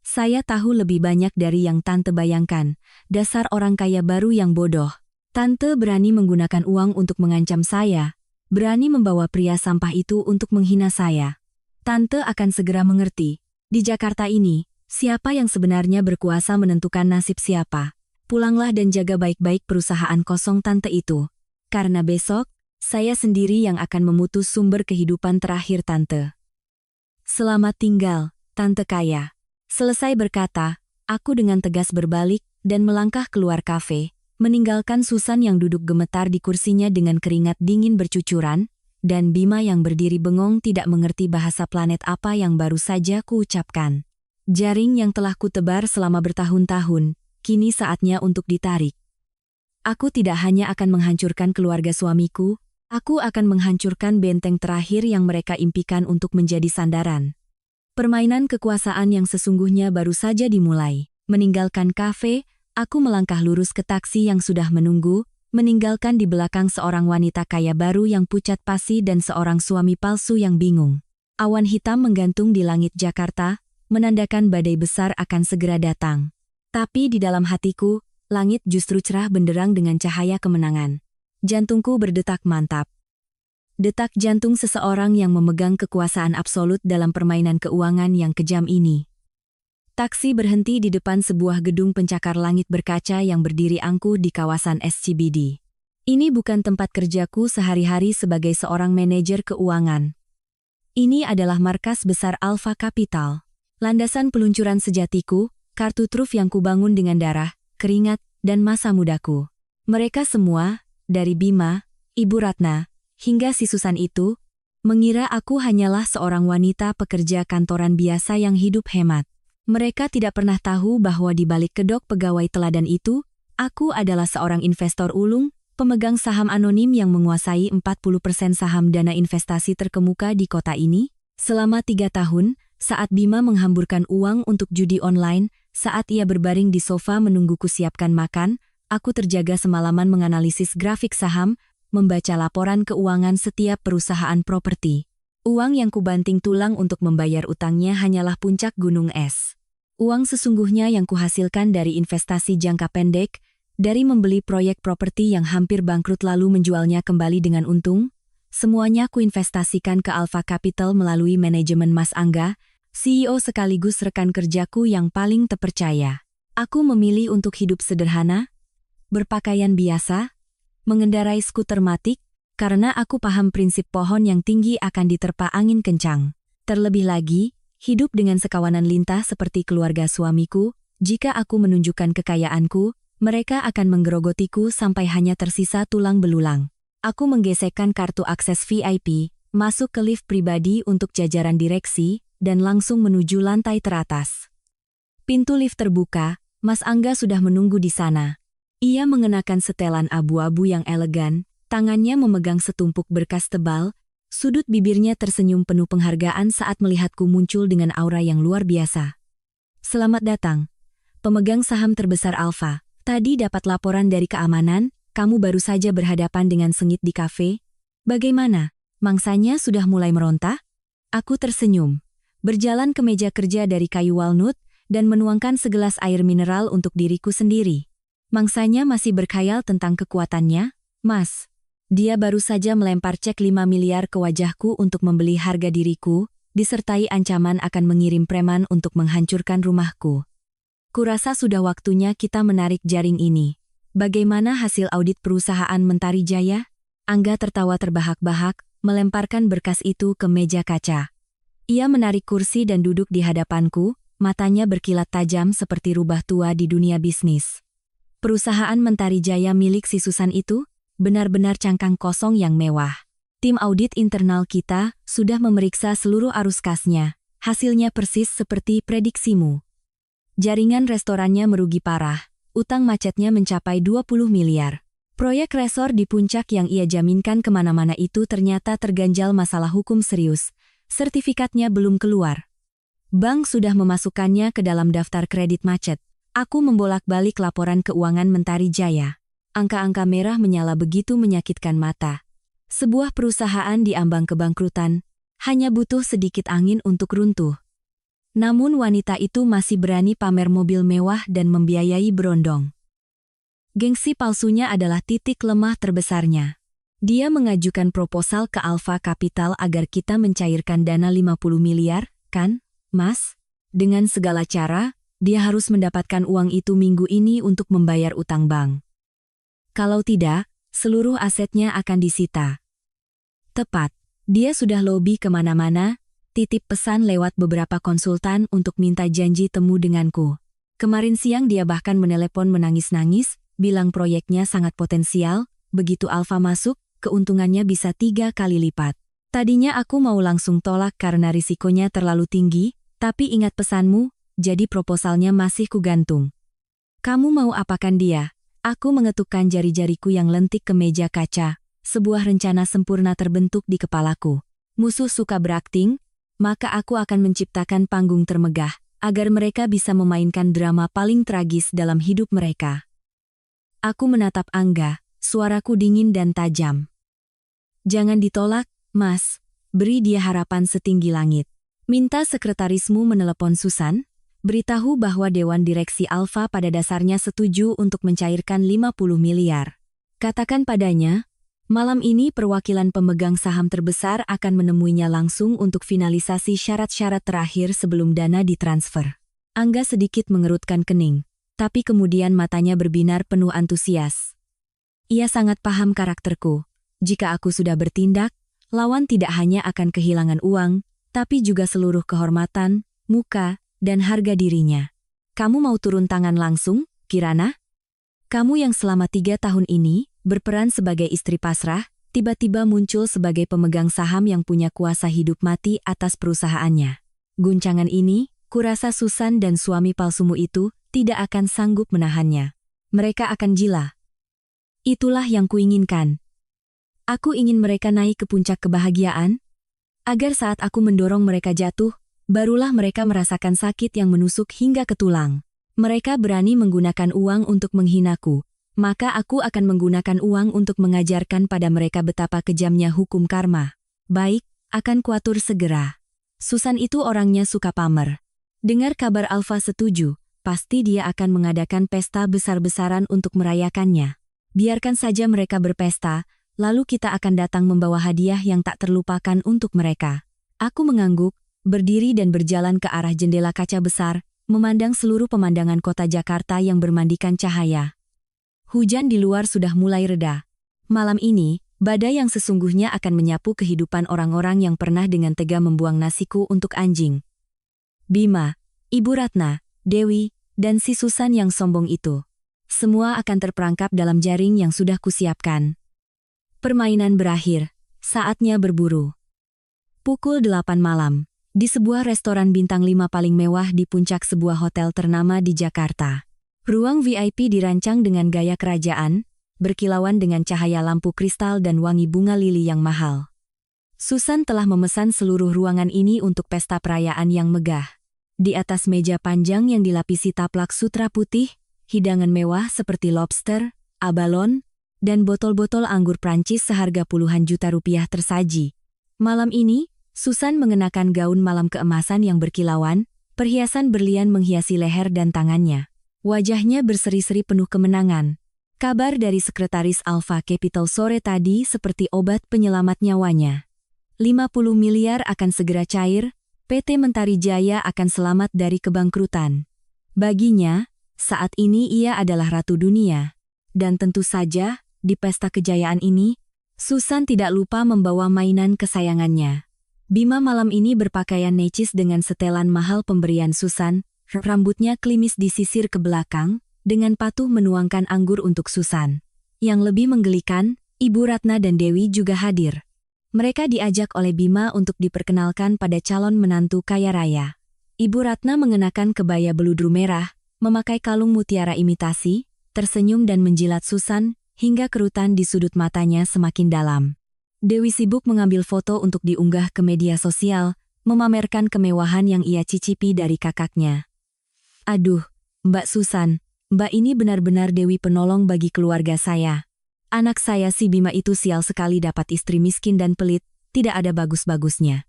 Saya tahu lebih banyak dari yang Tante bayangkan, dasar orang kaya baru yang bodoh. Tante berani menggunakan uang untuk mengancam saya, berani membawa pria sampah itu untuk menghina saya. Tante akan segera mengerti, di Jakarta ini, siapa yang sebenarnya berkuasa menentukan nasib siapa. Pulanglah dan jaga baik-baik perusahaan kosong Tante itu. Karena besok, saya sendiri yang akan memutus sumber kehidupan terakhir Tante. Selamat tinggal, Tante kaya. Selesai berkata, aku dengan tegas berbalik dan melangkah keluar kafe, meninggalkan Susan yang duduk gemetar di kursinya dengan keringat dingin bercucuran, dan Bima yang berdiri bengong tidak mengerti bahasa planet apa yang baru saja kuucapkan. Jaring yang telah kutebar selama bertahun-tahun, kini saatnya untuk ditarik. Aku tidak hanya akan menghancurkan keluarga suamiku, aku akan menghancurkan benteng terakhir yang mereka impikan untuk menjadi sandaran. Permainan kekuasaan yang sesungguhnya baru saja dimulai. Meninggalkan kafe, aku melangkah lurus ke taksi yang sudah menunggu, meninggalkan di belakang seorang wanita kaya baru yang pucat pasi dan seorang suami palsu yang bingung. Awan hitam menggantung di langit Jakarta, menandakan badai besar akan segera datang. Tapi di dalam hatiku, langit justru cerah benderang dengan cahaya kemenangan. Jantungku berdetak mantap. Detak jantung seseorang yang memegang kekuasaan absolut dalam permainan keuangan yang kejam ini. Taksi berhenti di depan sebuah gedung pencakar langit berkaca yang berdiri angkuh di kawasan SCBD. Ini bukan tempat kerjaku sehari-hari sebagai seorang manajer keuangan. Ini adalah markas besar Alpha Capital. Landasan peluncuran sejatiku, kartu truf yang kubangun dengan darah, keringat, dan masa mudaku. Mereka semua, dari Bima, Ibu Ratna, hingga si Susan itu, mengira aku hanyalah seorang wanita pekerja kantoran biasa yang hidup hemat. Mereka tidak pernah tahu bahwa di balik kedok pegawai teladan itu, aku adalah seorang investor ulung, pemegang saham anonim yang menguasai 40% saham dana investasi terkemuka di kota ini. Selama 3 tahun, saat Bima menghamburkan uang untuk judi online, saat ia berbaring di sofa menungguku siapkan makan, aku terjaga semalaman menganalisis grafik saham, membaca laporan keuangan setiap perusahaan properti. Uang yang kubanting tulang untuk membayar utangnya hanyalah puncak gunung es. Uang sesungguhnya yang kuhasilkan dari investasi jangka pendek, dari membeli proyek properti yang hampir bangkrut lalu menjualnya kembali dengan untung, semuanya kuinvestasikan ke Alpha Capital melalui manajemen Mas Angga, CEO sekaligus rekan kerjaku yang paling terpercaya. Aku memilih untuk hidup sederhana, berpakaian biasa, mengendarai skuter matic, karena aku paham prinsip pohon yang tinggi akan diterpa angin kencang. Terlebih lagi, hidup dengan sekawanan lintah seperti keluarga suamiku, jika aku menunjukkan kekayaanku, mereka akan menggerogotiku sampai hanya tersisa tulang belulang. Aku menggesekkan kartu akses VIP, masuk ke lift pribadi untuk jajaran direksi, dan langsung menuju lantai teratas. Pintu lift terbuka, Mas Angga sudah menunggu di sana. Ia mengenakan setelan abu-abu yang elegan, tangannya memegang setumpuk berkas tebal, sudut bibirnya tersenyum penuh penghargaan saat melihatku muncul dengan aura yang luar biasa. Selamat datang, pemegang saham terbesar Alpha. Tadi dapat laporan dari keamanan, kamu baru saja berhadapan dengan sengit di kafe. Bagaimana, mangsanya sudah mulai meronta? Aku tersenyum, berjalan ke meja kerja dari kayu walnut, dan menuangkan segelas air mineral untuk diriku sendiri. Mangsanya masih berkhayal tentang kekuatannya, Mas. Dia baru saja melempar cek 5 miliar ke wajahku untuk membeli harga diriku, disertai ancaman akan mengirim preman untuk menghancurkan rumahku. Kurasa sudah waktunya kita menarik jaring ini. Bagaimana hasil audit perusahaan Mentari Jaya? Angga tertawa terbahak-bahak, melemparkan berkas itu ke meja kaca. Ia menarik kursi dan duduk di hadapanku, matanya berkilat tajam seperti rubah tua di dunia bisnis. Perusahaan Mentari Jaya milik si Susan itu, benar-benar cangkang kosong yang mewah. Tim audit internal kita sudah memeriksa seluruh arus kasnya. Hasilnya persis seperti prediksimu. Jaringan restorannya merugi parah. Utang macetnya mencapai 20 miliar. Proyek resor di puncak yang ia jaminkan kemana-mana itu ternyata terganjal masalah hukum serius. Sertifikatnya belum keluar. Bank sudah memasukkannya ke dalam daftar kredit macet. Aku membolak-balik laporan keuangan Mentari Jaya. Angka-angka merah menyala begitu menyakitkan mata. Sebuah perusahaan diambang kebangkrutan, hanya butuh sedikit angin untuk runtuh. Namun wanita itu masih berani pamer mobil mewah dan membiayai berondong. Gengsi palsunya adalah titik lemah terbesarnya. Dia mengajukan proposal ke Alpha Capital agar kita mencairkan dana 50 miliar, kan, Mas? Dengan segala cara, dia harus mendapatkan uang itu minggu ini untuk membayar utang bank. Kalau tidak, seluruh asetnya akan disita. Tepat, dia sudah lobi kemana-mana, titip pesan lewat beberapa konsultan untuk minta janji temu denganku. Kemarin siang dia bahkan menelepon menangis-nangis, bilang proyeknya sangat potensial, begitu Alpha masuk, keuntungannya bisa 3 kali lipat. Tadinya aku mau langsung tolak karena risikonya terlalu tinggi, tapi ingat pesanmu, jadi proposalnya masih kugantung. Kamu mau apakan dia? Aku mengetukkan jari-jariku yang lentik ke meja kaca, sebuah rencana sempurna terbentuk di kepalaku. Musuh suka berakting, maka aku akan menciptakan panggung termegah, agar mereka bisa memainkan drama paling tragis dalam hidup mereka. Aku menatap Angga, suaraku dingin dan tajam. Jangan ditolak, Mas. Beri dia harapan setinggi langit. Minta sekretarismu menelepon Susan, beritahu bahwa Dewan Direksi Alpha pada dasarnya setuju untuk mencairkan 50 miliar. Katakan padanya, malam ini perwakilan pemegang saham terbesar akan menemuinya langsung untuk finalisasi syarat-syarat terakhir sebelum dana ditransfer. Angga sedikit mengerutkan kening, tapi kemudian matanya berbinar penuh antusias. Ia sangat paham karakterku. Jika aku sudah bertindak, lawan tidak hanya akan kehilangan uang, tapi juga seluruh kehormatan, muka, dan harga dirinya. Kamu mau turun tangan langsung, Kirana? Kamu yang selama 3 tahun ini berperan sebagai istri pasrah, tiba-tiba muncul sebagai pemegang saham yang punya kuasa hidup mati atas perusahaannya. Guncangan ini, kurasa Susan dan suami palsumu itu tidak akan sanggup menahannya. Mereka akan gila. Itulah yang kuinginkan. Aku ingin mereka naik ke puncak kebahagiaan, agar saat aku mendorong mereka jatuh, barulah mereka merasakan sakit yang menusuk hingga ke tulang. Mereka berani menggunakan uang untuk menghinaku, maka aku akan menggunakan uang untuk mengajarkan pada mereka betapa kejamnya hukum karma. Baik, akan kuatur segera. Susan itu orangnya suka pamer. Dengar kabar Alpha setuju, pasti dia akan mengadakan pesta besar-besaran untuk merayakannya. Biarkan saja mereka berpesta, lalu kita akan datang membawa hadiah yang tak terlupakan untuk mereka. Aku mengangguk, berdiri dan berjalan ke arah jendela kaca besar, memandang seluruh pemandangan kota Jakarta yang bermandikan cahaya. Hujan di luar sudah mulai reda. Malam ini, badai yang sesungguhnya akan menyapu kehidupan orang-orang yang pernah dengan tega membuang nasiku untuk anjing. Bima, Ibu Ratna, Dewi, dan si Susan yang sombong itu. Semua akan terperangkap dalam jaring yang sudah kusiapkan. Permainan berakhir, saatnya berburu. Pukul 8 malam. Di sebuah restoran bintang 5 paling mewah di puncak sebuah hotel ternama di Jakarta. Ruang VIP dirancang dengan gaya kerajaan, berkilauan dengan cahaya lampu kristal dan wangi bunga lili yang mahal. Susan telah memesan seluruh ruangan ini untuk pesta perayaan yang megah. Di atas meja panjang yang dilapisi taplak sutra putih, hidangan mewah seperti lobster, abalon, dan botol-botol anggur Prancis seharga puluhan juta rupiah tersaji. Malam ini, Susan mengenakan gaun malam keemasan yang berkilauan, perhiasan berlian menghiasi leher dan tangannya. Wajahnya berseri-seri penuh kemenangan. Kabar dari sekretaris Alpha Capital sore tadi seperti obat penyelamat nyawanya. 50 miliar akan segera cair, PT Mentari Jaya akan selamat dari kebangkrutan. Baginya, saat ini ia adalah ratu dunia. Dan tentu saja, di pesta kejayaan ini, Susan tidak lupa membawa mainan kesayangannya. Bima malam ini berpakaian necis dengan setelan mahal pemberian Susan, rambutnya klimis disisir ke belakang, dengan patuh menuangkan anggur untuk Susan. Yang lebih menggelikan, Ibu Ratna dan Dewi juga hadir. Mereka diajak oleh Bima untuk diperkenalkan pada calon menantu kaya raya. Ibu Ratna mengenakan kebaya beludru merah, memakai kalung mutiara imitasi, tersenyum dan menjilat Susan, hingga kerutan di sudut matanya semakin dalam. Dewi sibuk mengambil foto untuk diunggah ke media sosial, memamerkan kemewahan yang ia cicipi dari kakaknya. Aduh, Mbak Susan, Mbak ini benar-benar dewi penolong bagi keluarga saya. Anak saya si Bima itu sial sekali dapat istri miskin dan pelit, tidak ada bagus-bagusnya.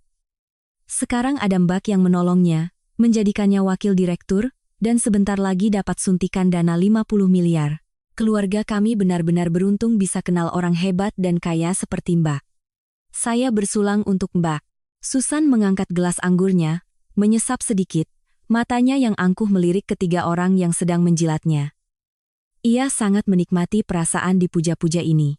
Sekarang ada Mbak yang menolongnya, menjadikannya wakil direktur, dan sebentar lagi dapat suntikan dana 50 miliar. Keluarga kami benar-benar beruntung bisa kenal orang hebat dan kaya seperti Mbak. Saya bersulang untuk Mbak. Susan mengangkat gelas anggurnya, menyesap sedikit, matanya yang angkuh melirik ketiga orang yang sedang menjilatnya. Ia sangat menikmati perasaan dipuja-puja ini.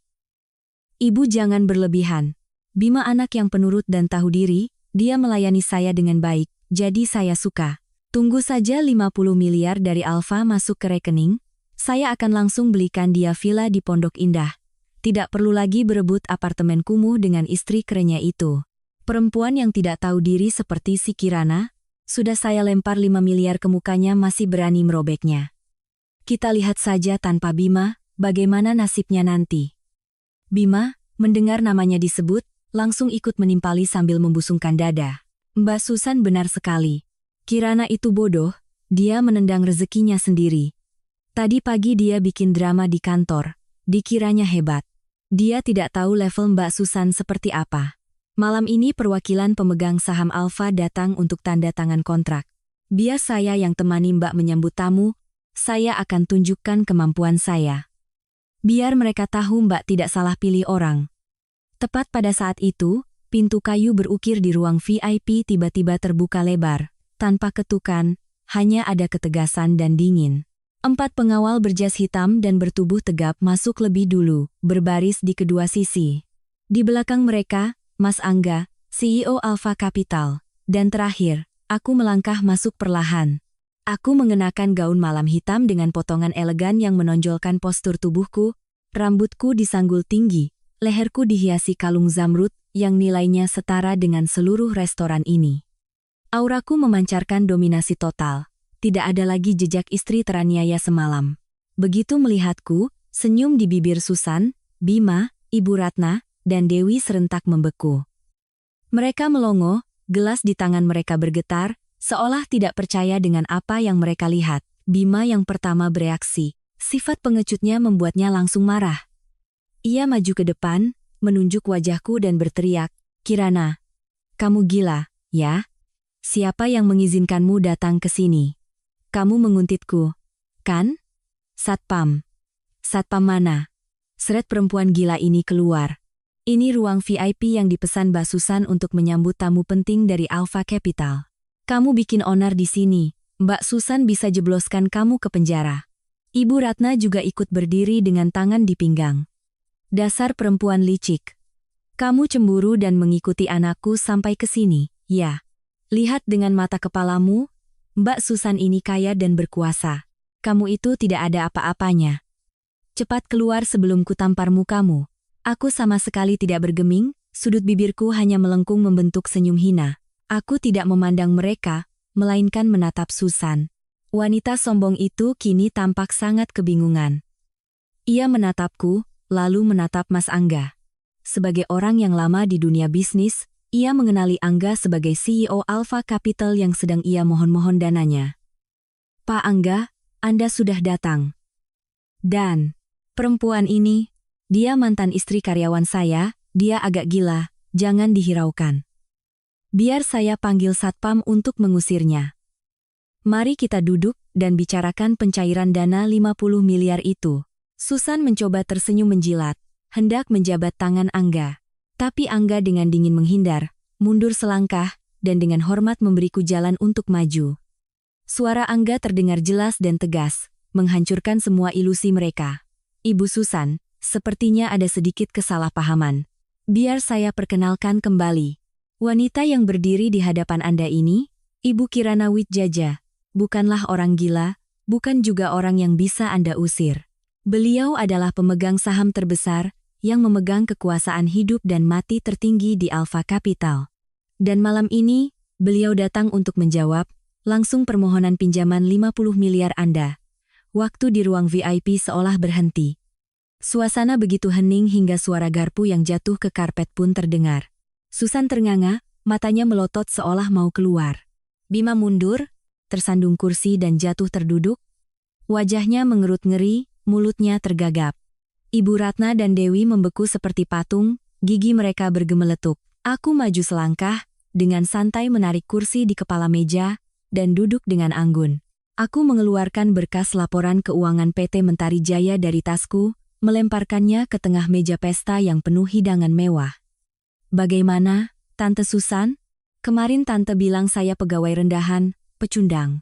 Ibu jangan berlebihan. Bima anak yang penurut dan tahu diri, dia melayani saya dengan baik, jadi saya suka. Tunggu saja 50 miliar dari Alfa masuk ke rekening, saya akan langsung belikan dia villa di Pondok Indah. Tidak perlu lagi berebut apartemen kumuh dengan istri kerennya itu. Perempuan yang tidak tahu diri seperti si Kirana, sudah saya lempar 5 miliar ke mukanya masih berani merobeknya. Kita lihat saja tanpa Bima, bagaimana nasibnya nanti. Bima, mendengar namanya disebut, langsung ikut menimpali sambil membusungkan dada. Mbak Susan benar sekali. Kirana itu bodoh, dia menendang rezekinya sendiri. Tadi pagi dia bikin drama di kantor, dikiranya hebat. Dia tidak tahu level Mbak Susan seperti apa. Malam ini perwakilan pemegang saham Alfa datang untuk tanda tangan kontrak. Biar saya yang temani Mbak menyambut tamu, saya akan tunjukkan kemampuan saya. Biar mereka tahu Mbak tidak salah pilih orang. Tepat pada saat itu, pintu kayu berukir di ruang VIP tiba-tiba terbuka lebar. Tanpa ketukan, hanya ada ketegasan dan dingin. 4 pengawal berjas hitam dan bertubuh tegap masuk lebih dulu, berbaris di kedua sisi. Di belakang mereka, Mas Angga, CEO Alfa Capital. Dan terakhir, aku melangkah masuk perlahan. Aku mengenakan gaun malam hitam dengan potongan elegan yang menonjolkan postur tubuhku, rambutku disanggul tinggi, leherku dihiasi kalung zamrud yang nilainya setara dengan seluruh restoran ini. Auraku memancarkan dominasi total, tidak ada lagi jejak istri teraniaya semalam. Begitu melihatku, senyum di bibir Susan, Bima, Ibu Ratna, dan Dewi serentak membeku. Mereka melongo, gelas di tangan mereka bergetar, seolah tidak percaya dengan apa yang mereka lihat. Bima yang pertama bereaksi, sifat pengecutnya membuatnya langsung marah. Ia maju ke depan, menunjuk wajahku dan berteriak, "Kirana, kamu gila, ya? Siapa yang mengizinkanmu datang ke sini? Kamu menguntitku, kan? Satpam. Satpam mana? Seret perempuan gila ini keluar. Ini ruang VIP yang dipesan Mbak Susan untuk menyambut tamu penting dari Alfa Capital. Kamu bikin onar di sini, Mbak Susan bisa jebloskan kamu ke penjara." Ibu Ratna juga ikut berdiri dengan tangan di pinggang. "Dasar perempuan licik. Kamu cemburu dan mengikuti anakku sampai ke sini, ya? Lihat dengan mata kepalamu, Mbak Susan ini kaya dan berkuasa. Kamu itu tidak ada apa-apanya. Cepat keluar sebelum kutampar mukamu." Aku sama sekali tidak bergeming, sudut bibirku hanya melengkung membentuk senyum hina. Aku tidak memandang mereka, melainkan menatap Susan. Wanita sombong itu kini tampak sangat kebingungan. Ia menatapku, lalu menatap Mas Angga. Sebagai orang yang lama di dunia bisnis, ia mengenali Angga sebagai CEO Alfa Capital yang sedang ia mohon-mohon dananya. "Pak Angga, Anda sudah datang." Dan perempuan ini, dia mantan istri karyawan saya, dia agak gila, jangan dihiraukan. Biar saya panggil satpam untuk mengusirnya. Mari kita duduk dan bicarakan pencairan dana 50 miliar itu. Susan mencoba tersenyum menjilat, hendak menjabat tangan Angga. Tapi Angga dengan dingin menghindar, mundur selangkah, dan dengan hormat memberiku jalan untuk maju. Suara Angga terdengar jelas dan tegas, menghancurkan semua ilusi mereka. "Ibu Susan, sepertinya ada sedikit kesalahpahaman. Biar saya perkenalkan kembali. Wanita yang berdiri di hadapan Anda ini, Ibu Kirana Wijaya, bukanlah orang gila, bukan juga orang yang bisa Anda usir. Beliau adalah pemegang saham terbesar, yang memegang kekuasaan hidup dan mati tertinggi di Alfa Capital. Dan malam ini, beliau datang untuk menjawab, langsung permohonan pinjaman 50 miliar Anda." Waktu di ruang VIP seolah berhenti. Suasana begitu hening hingga suara garpu yang jatuh ke karpet pun terdengar. Susan ternganga, matanya melotot seolah mau keluar. Bima mundur, tersandung kursi dan jatuh terduduk, Wajahnya mengerut ngeri, mulutnya tergagap. Ibu Ratna dan Dewi membeku seperti patung, gigi mereka bergemeletuk. Aku maju selangkah, dengan santai menarik kursi di kepala meja, dan duduk dengan anggun. Aku mengeluarkan berkas laporan keuangan PT Mentari Jaya dari tasku, melemparkannya ke tengah meja pesta yang penuh hidangan mewah. Bagaimana, Tante Susan? Kemarin Tante bilang saya pegawai rendahan, pecundang.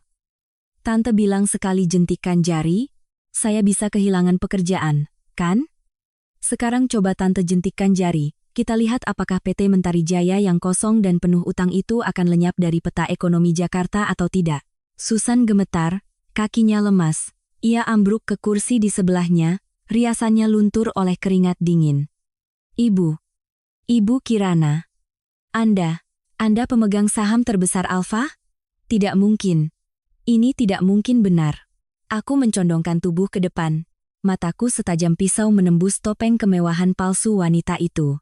Tante bilang sekali jentikan jari, saya bisa kehilangan pekerjaan, kan? Sekarang coba Tante jentikkan jari, kita lihat apakah PT Mentari Jaya yang kosong dan penuh utang itu akan lenyap dari peta ekonomi Jakarta atau tidak. Susan gemetar, kakinya lemas. Ia ambruk ke kursi di sebelahnya, riasannya luntur oleh keringat dingin. Ibu Kirana. Anda pemegang saham terbesar Alfa? Tidak mungkin. Ini tidak mungkin benar. Aku mencondongkan tubuh ke depan. Mataku setajam pisau menembus topeng kemewahan palsu wanita itu.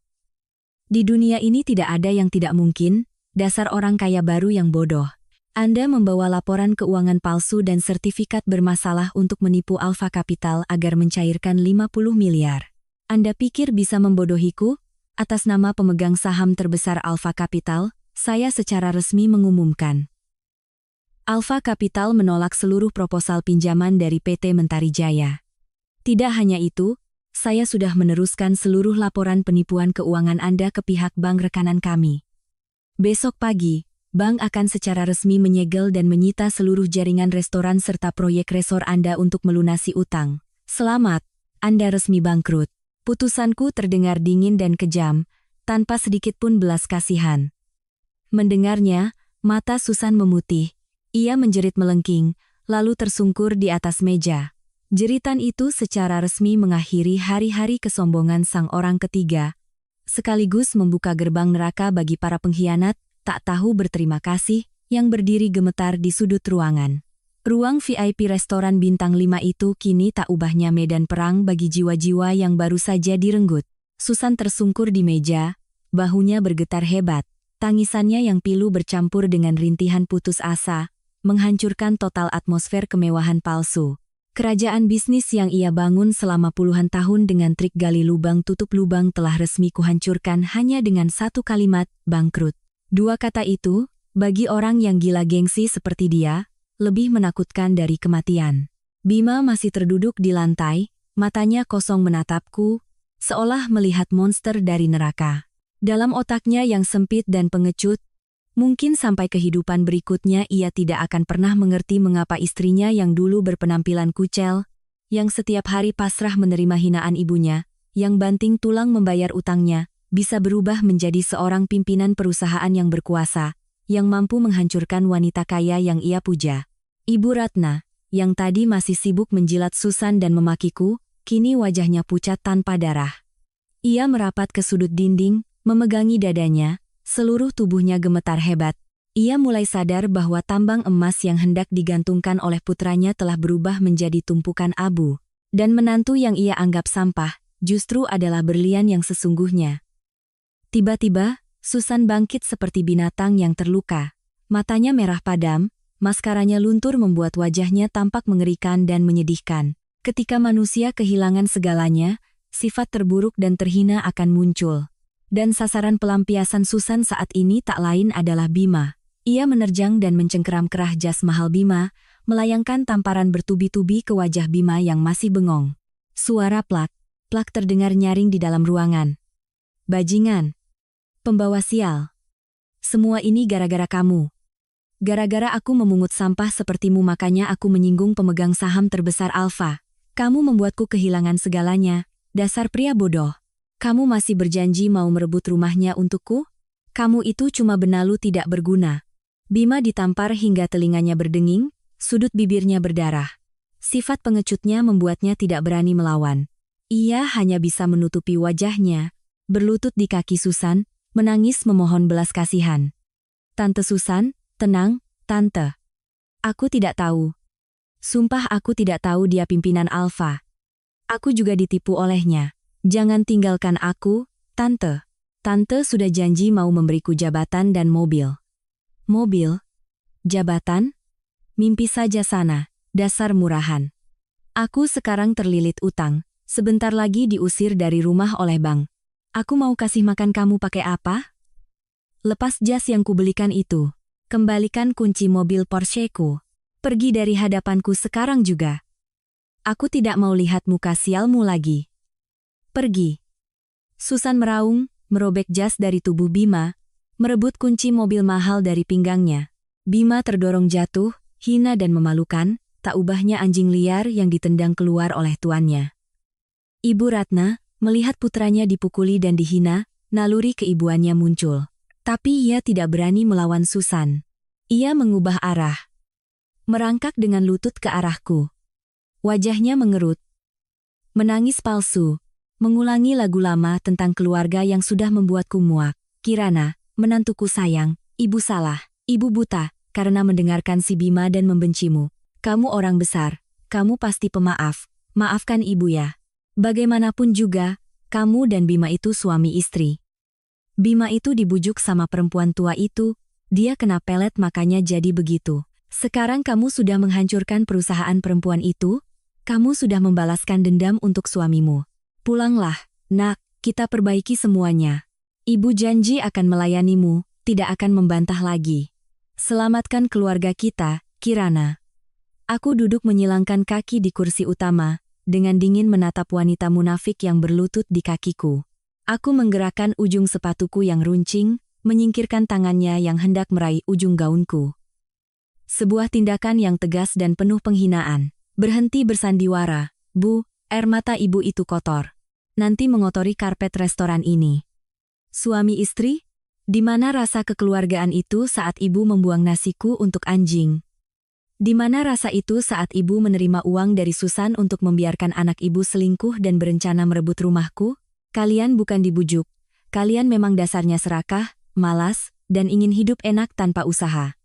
Di dunia ini tidak ada yang tidak mungkin, dasar orang kaya baru yang bodoh. Anda membawa laporan keuangan palsu dan sertifikat bermasalah untuk menipu Alfa Capital agar mencairkan 50 miliar. Anda pikir bisa membodohiku? Atas nama pemegang saham terbesar Alfa Capital, saya secara resmi mengumumkan. Alfa Capital menolak seluruh proposal pinjaman dari PT Mentari Jaya. Tidak hanya itu, saya sudah meneruskan seluruh laporan penipuan keuangan Anda ke pihak bank rekanan kami. Besok pagi, bank akan secara resmi menyegel dan menyita seluruh jaringan restoran serta proyek resor Anda untuk melunasi utang. Selamat, Anda resmi bangkrut. Putusanku terdengar dingin dan kejam, tanpa sedikit pun belas kasihan. Mendengarnya, mata Susan memutih. Ia menjerit melengking, lalu tersungkur di atas meja. Jeritan itu secara resmi mengakhiri hari-hari kesombongan sang orang ketiga, sekaligus membuka gerbang neraka bagi para pengkhianat, tak tahu berterima kasih, yang berdiri gemetar di sudut ruangan. Ruang VIP restoran bintang 5 itu kini tak ubahnya medan perang bagi jiwa-jiwa yang baru saja direnggut. Susan tersungkur di meja, bahunya bergetar hebat, tangisannya yang pilu bercampur dengan rintihan putus asa, menghancurkan total atmosfer kemewahan palsu. Kerajaan bisnis yang ia bangun selama puluhan tahun dengan trik gali lubang tutup lubang telah resmi kuhancurkan hanya dengan satu kalimat, bangkrut. Dua kata itu, bagi orang yang gila gengsi seperti dia, lebih menakutkan dari kematian. Bima masih terduduk di lantai, matanya kosong menatapku, seolah melihat monster dari neraka. Dalam otaknya yang sempit dan pengecut, mungkin sampai kehidupan berikutnya ia tidak akan pernah mengerti mengapa istrinya yang dulu berpenampilan kucel, yang setiap hari pasrah menerima hinaan ibunya, yang banting tulang membayar utangnya, bisa berubah menjadi seorang pimpinan perusahaan yang berkuasa, yang mampu menghancurkan wanita kaya yang ia puja. Ibu Ratna, yang tadi masih sibuk menjilat Susan dan memakiku, kini wajahnya pucat tanpa darah. Ia merapat ke sudut dinding, memegangi dadanya, seluruh tubuhnya gemetar hebat. Ia mulai sadar bahwa tambang emas yang hendak digantungkan oleh putranya telah berubah menjadi tumpukan abu. Dan menantu yang ia anggap sampah, justru adalah berlian yang sesungguhnya. Tiba-tiba, Susan bangkit seperti binatang yang terluka. Matanya merah padam, maskaranya luntur membuat wajahnya tampak mengerikan dan menyedihkan. Ketika manusia kehilangan segalanya, sifat terburuk dan terhina akan muncul. Dan sasaran pelampiasan Susan saat ini tak lain adalah Bima. Ia menerjang dan mencengkeram kerah jas mahal Bima, melayangkan tamparan bertubi-tubi ke wajah Bima yang masih bengong. Suara plak terdengar nyaring di dalam ruangan. Bajingan. Pembawa sial. Semua ini gara-gara kamu. Gara-gara aku memungut sampah sepertimu makanya aku menyinggung pemegang saham terbesar Alfa. Kamu membuatku kehilangan segalanya, dasar pria bodoh. Kamu masih berjanji mau merebut rumahnya untukku? Kamu itu cuma benalu tidak berguna. Bima ditampar hingga telinganya berdenging, sudut bibirnya berdarah. Sifat pengecutnya membuatnya tidak berani melawan. Ia hanya bisa menutupi wajahnya, berlutut di kaki Susan, menangis memohon belas kasihan. Tante Susan, tenang, Tante. Aku tidak tahu. Sumpah aku tidak tahu dia pimpinan Alfa. Aku juga ditipu olehnya. Jangan tinggalkan aku, Tante. Tante sudah janji mau memberiku jabatan dan mobil. Mobil? Jabatan? Mimpi saja sana, dasar murahan. Aku sekarang terlilit utang, sebentar lagi diusir dari rumah oleh bank. Aku mau kasih makan kamu pakai apa? Lepas jas yang kubelikan itu. Kembalikan kunci mobil Porsche-ku. Pergi dari hadapanku sekarang juga. Aku tidak mau lihat muka sialmu lagi. Pergi. Susan meraung, merobek jas dari tubuh Bima, merebut kunci mobil mahal dari pinggangnya. Bima terdorong jatuh, hina dan memalukan, tak ubahnya anjing liar yang ditendang keluar oleh tuannya. Ibu Ratna, melihat putranya dipukuli dan dihina, naluri keibuannya muncul. Tapi ia tidak berani melawan Susan. Ia mengubah arah. Merangkak dengan lutut ke arahku. Wajahnya mengerut. Menangis palsu. Mengulangi lagu lama tentang keluarga yang sudah membuatku muak. Kirana, menantuku sayang, ibu salah, ibu buta, karena mendengarkan si Bima dan membencimu. Kamu orang besar, kamu pasti pemaaf, maafkan ibu ya. Bagaimanapun juga, kamu dan Bima itu suami istri. Bima itu dibujuk sama perempuan tua itu, dia kena pelet makanya jadi begitu. Sekarang kamu sudah menghancurkan perusahaan perempuan itu, kamu sudah membalaskan dendam untuk suamimu. Pulanglah, nak, kita perbaiki semuanya. Ibu janji akan melayanimu, tidak akan membantah lagi. Selamatkan keluarga kita, Kirana. Aku duduk menyilangkan kaki di kursi utama, dengan dingin menatap wanita munafik yang berlutut di kakiku. Aku menggerakkan ujung sepatuku yang runcing, menyingkirkan tangannya yang hendak meraih ujung gaunku. Sebuah tindakan yang tegas dan penuh penghinaan. Berhenti bersandiwara, Bu, air mata ibu itu kotor. Nanti mengotori karpet restoran ini. Suami istri? Di mana rasa kekeluargaan itu saat ibu membuang nasiku untuk anjing? Di mana rasa itu saat ibu menerima uang dari Susan untuk membiarkan anak ibu selingkuh dan berencana merebut rumahku? Kalian bukan dibujuk. Kalian memang dasarnya serakah, malas, dan ingin hidup enak tanpa usaha.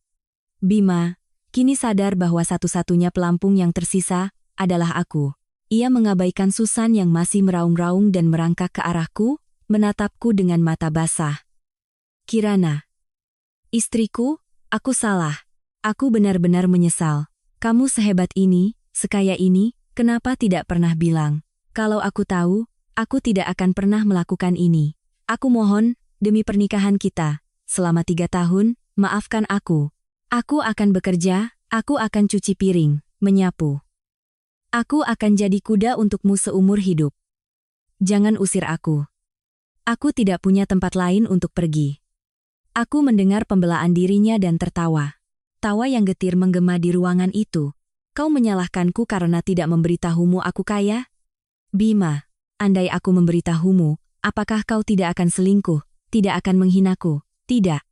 Bima, kini sadar bahwa satu-satunya pelampung yang tersisa adalah aku. Ia mengabaikan Susan yang masih meraung-raung dan merangkak ke arahku, menatapku dengan mata basah. Kirana. Istriku, aku salah. Aku benar-benar menyesal. Kamu sehebat ini, sekaya ini, kenapa tidak pernah bilang? Kalau aku tahu, aku tidak akan pernah melakukan ini. Aku mohon, demi pernikahan kita, selama 3 tahun, maafkan aku. Aku akan bekerja, aku akan cuci piring, menyapu. Aku akan jadi kuda untukmu seumur hidup. Jangan usir aku. Aku tidak punya tempat lain untuk pergi. Aku mendengar pembelaan dirinya dan tertawa. Tawa yang getir menggema di ruangan itu. Kau menyalahkanku karena tidak memberitahumu aku kaya? Bima, andai aku memberitahumu, apakah kau tidak akan selingkuh, tidak akan menghinaku? Tidak.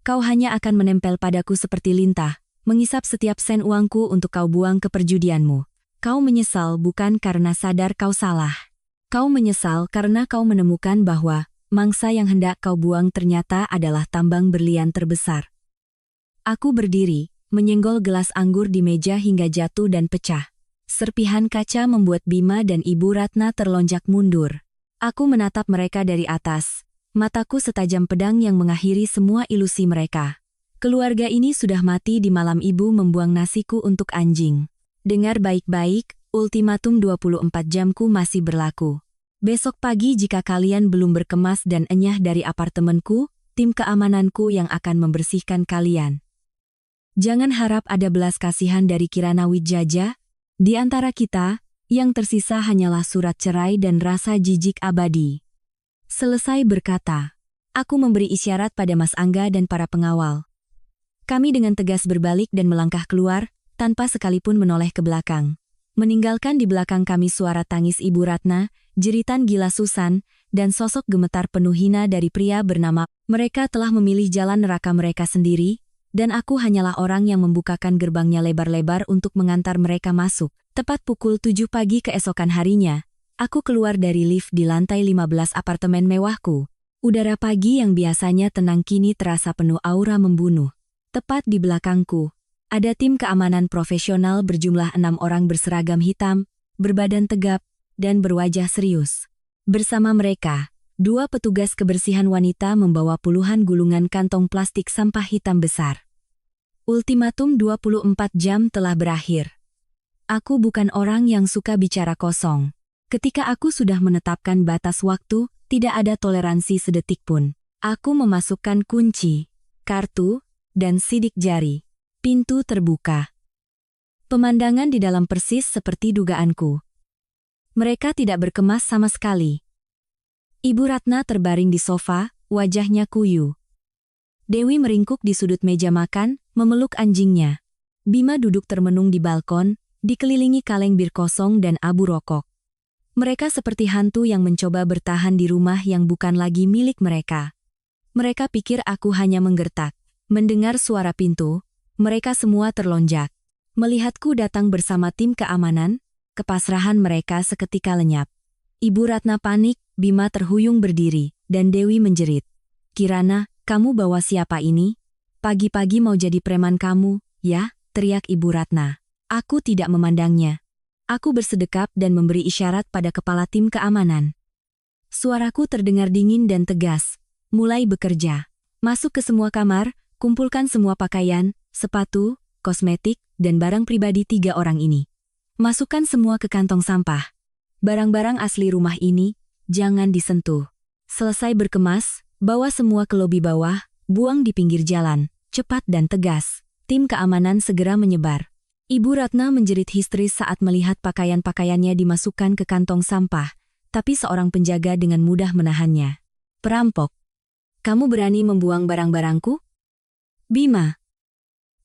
Kau hanya akan menempel padaku seperti lintah, mengisap setiap sen uangku untuk kau buang ke perjudianmu. Kau menyesal bukan karena sadar kau salah. Kau menyesal karena kau menemukan bahwa mangsa yang hendak kau buang ternyata adalah tambang berlian terbesar. Aku berdiri, menyenggol gelas anggur di meja hingga jatuh dan pecah. Serpihan kaca membuat Bima dan Ibu Ratna terlonjak mundur. Aku menatap mereka dari atas. Mataku setajam pedang yang mengakhiri semua ilusi mereka. Keluarga ini sudah mati di malam ibu membuang nasiku untuk anjing. Dengar baik-baik, ultimatum 24 jamku masih berlaku. Besok pagi jika kalian belum berkemas dan enyah dari apartemenku, tim keamananku yang akan membersihkan kalian. Jangan harap ada belas kasihan dari Kirana Wijaya. Di antara kita, yang tersisa hanyalah surat cerai dan rasa jijik abadi. Selesai berkata, aku memberi isyarat pada Mas Angga dan para pengawal. Kami dengan tegas berbalik dan melangkah keluar, tanpa sekalipun menoleh ke belakang. Meninggalkan di belakang kami suara tangis Ibu Ratna, jeritan gila Susan, dan sosok gemetar penuh hina dari pria bernama. Mereka telah memilih jalan neraka mereka sendiri, dan aku hanyalah orang yang membukakan gerbangnya lebar-lebar untuk mengantar mereka masuk. Tepat pukul 7 pagi keesokan harinya, aku keluar dari lift di lantai 15 apartemen mewahku. Udara pagi yang biasanya tenang kini terasa penuh aura membunuh. Tepat di belakangku, ada tim keamanan profesional berjumlah 6 orang berseragam hitam, berbadan tegap, dan berwajah serius. Bersama mereka, 2 petugas kebersihan wanita membawa puluhan gulungan kantong plastik sampah hitam besar. Ultimatum 24 jam telah berakhir. Aku bukan orang yang suka bicara kosong. Ketika aku sudah menetapkan batas waktu, tidak ada toleransi sedetik pun. Aku memasukkan kunci, kartu, dan sidik jari. Pintu terbuka. Pemandangan di dalam persis seperti dugaanku. Mereka tidak berkemas sama sekali. Ibu Ratna terbaring di sofa, wajahnya kuyu. Dewi meringkuk di sudut meja makan, memeluk anjingnya. Bima duduk termenung di balkon, dikelilingi kaleng bir kosong dan abu rokok. Mereka seperti hantu yang mencoba bertahan di rumah yang bukan lagi milik mereka. Mereka pikir aku hanya menggertak. Mendengar suara pintu, mereka semua terlonjak. Melihatku datang bersama tim keamanan, kepasrahan mereka seketika lenyap. Ibu Ratna panik, Bima terhuyung berdiri, dan Dewi menjerit. "Kirana, kamu bawa siapa ini? Pagi-pagi mau jadi preman kamu, ya?" teriak Ibu Ratna. Aku tidak memandangnya. Aku bersedekap dan memberi isyarat pada kepala tim keamanan. Suaraku terdengar dingin dan tegas. Mulai bekerja. Masuk ke semua kamar, kumpulkan semua pakaian, sepatu, kosmetik, dan barang pribadi 3 orang ini. Masukkan semua ke kantong sampah. Barang-barang asli rumah ini, jangan disentuh. Selesai berkemas, bawa semua ke lobi bawah, buang di pinggir jalan, cepat dan tegas. Tim keamanan segera menyebar. Ibu Ratna menjerit histeris saat melihat pakaian-pakaiannya dimasukkan ke kantong sampah, tapi seorang penjaga dengan mudah menahannya. "Perampok! Kamu berani membuang barang-barangku?" "Bima!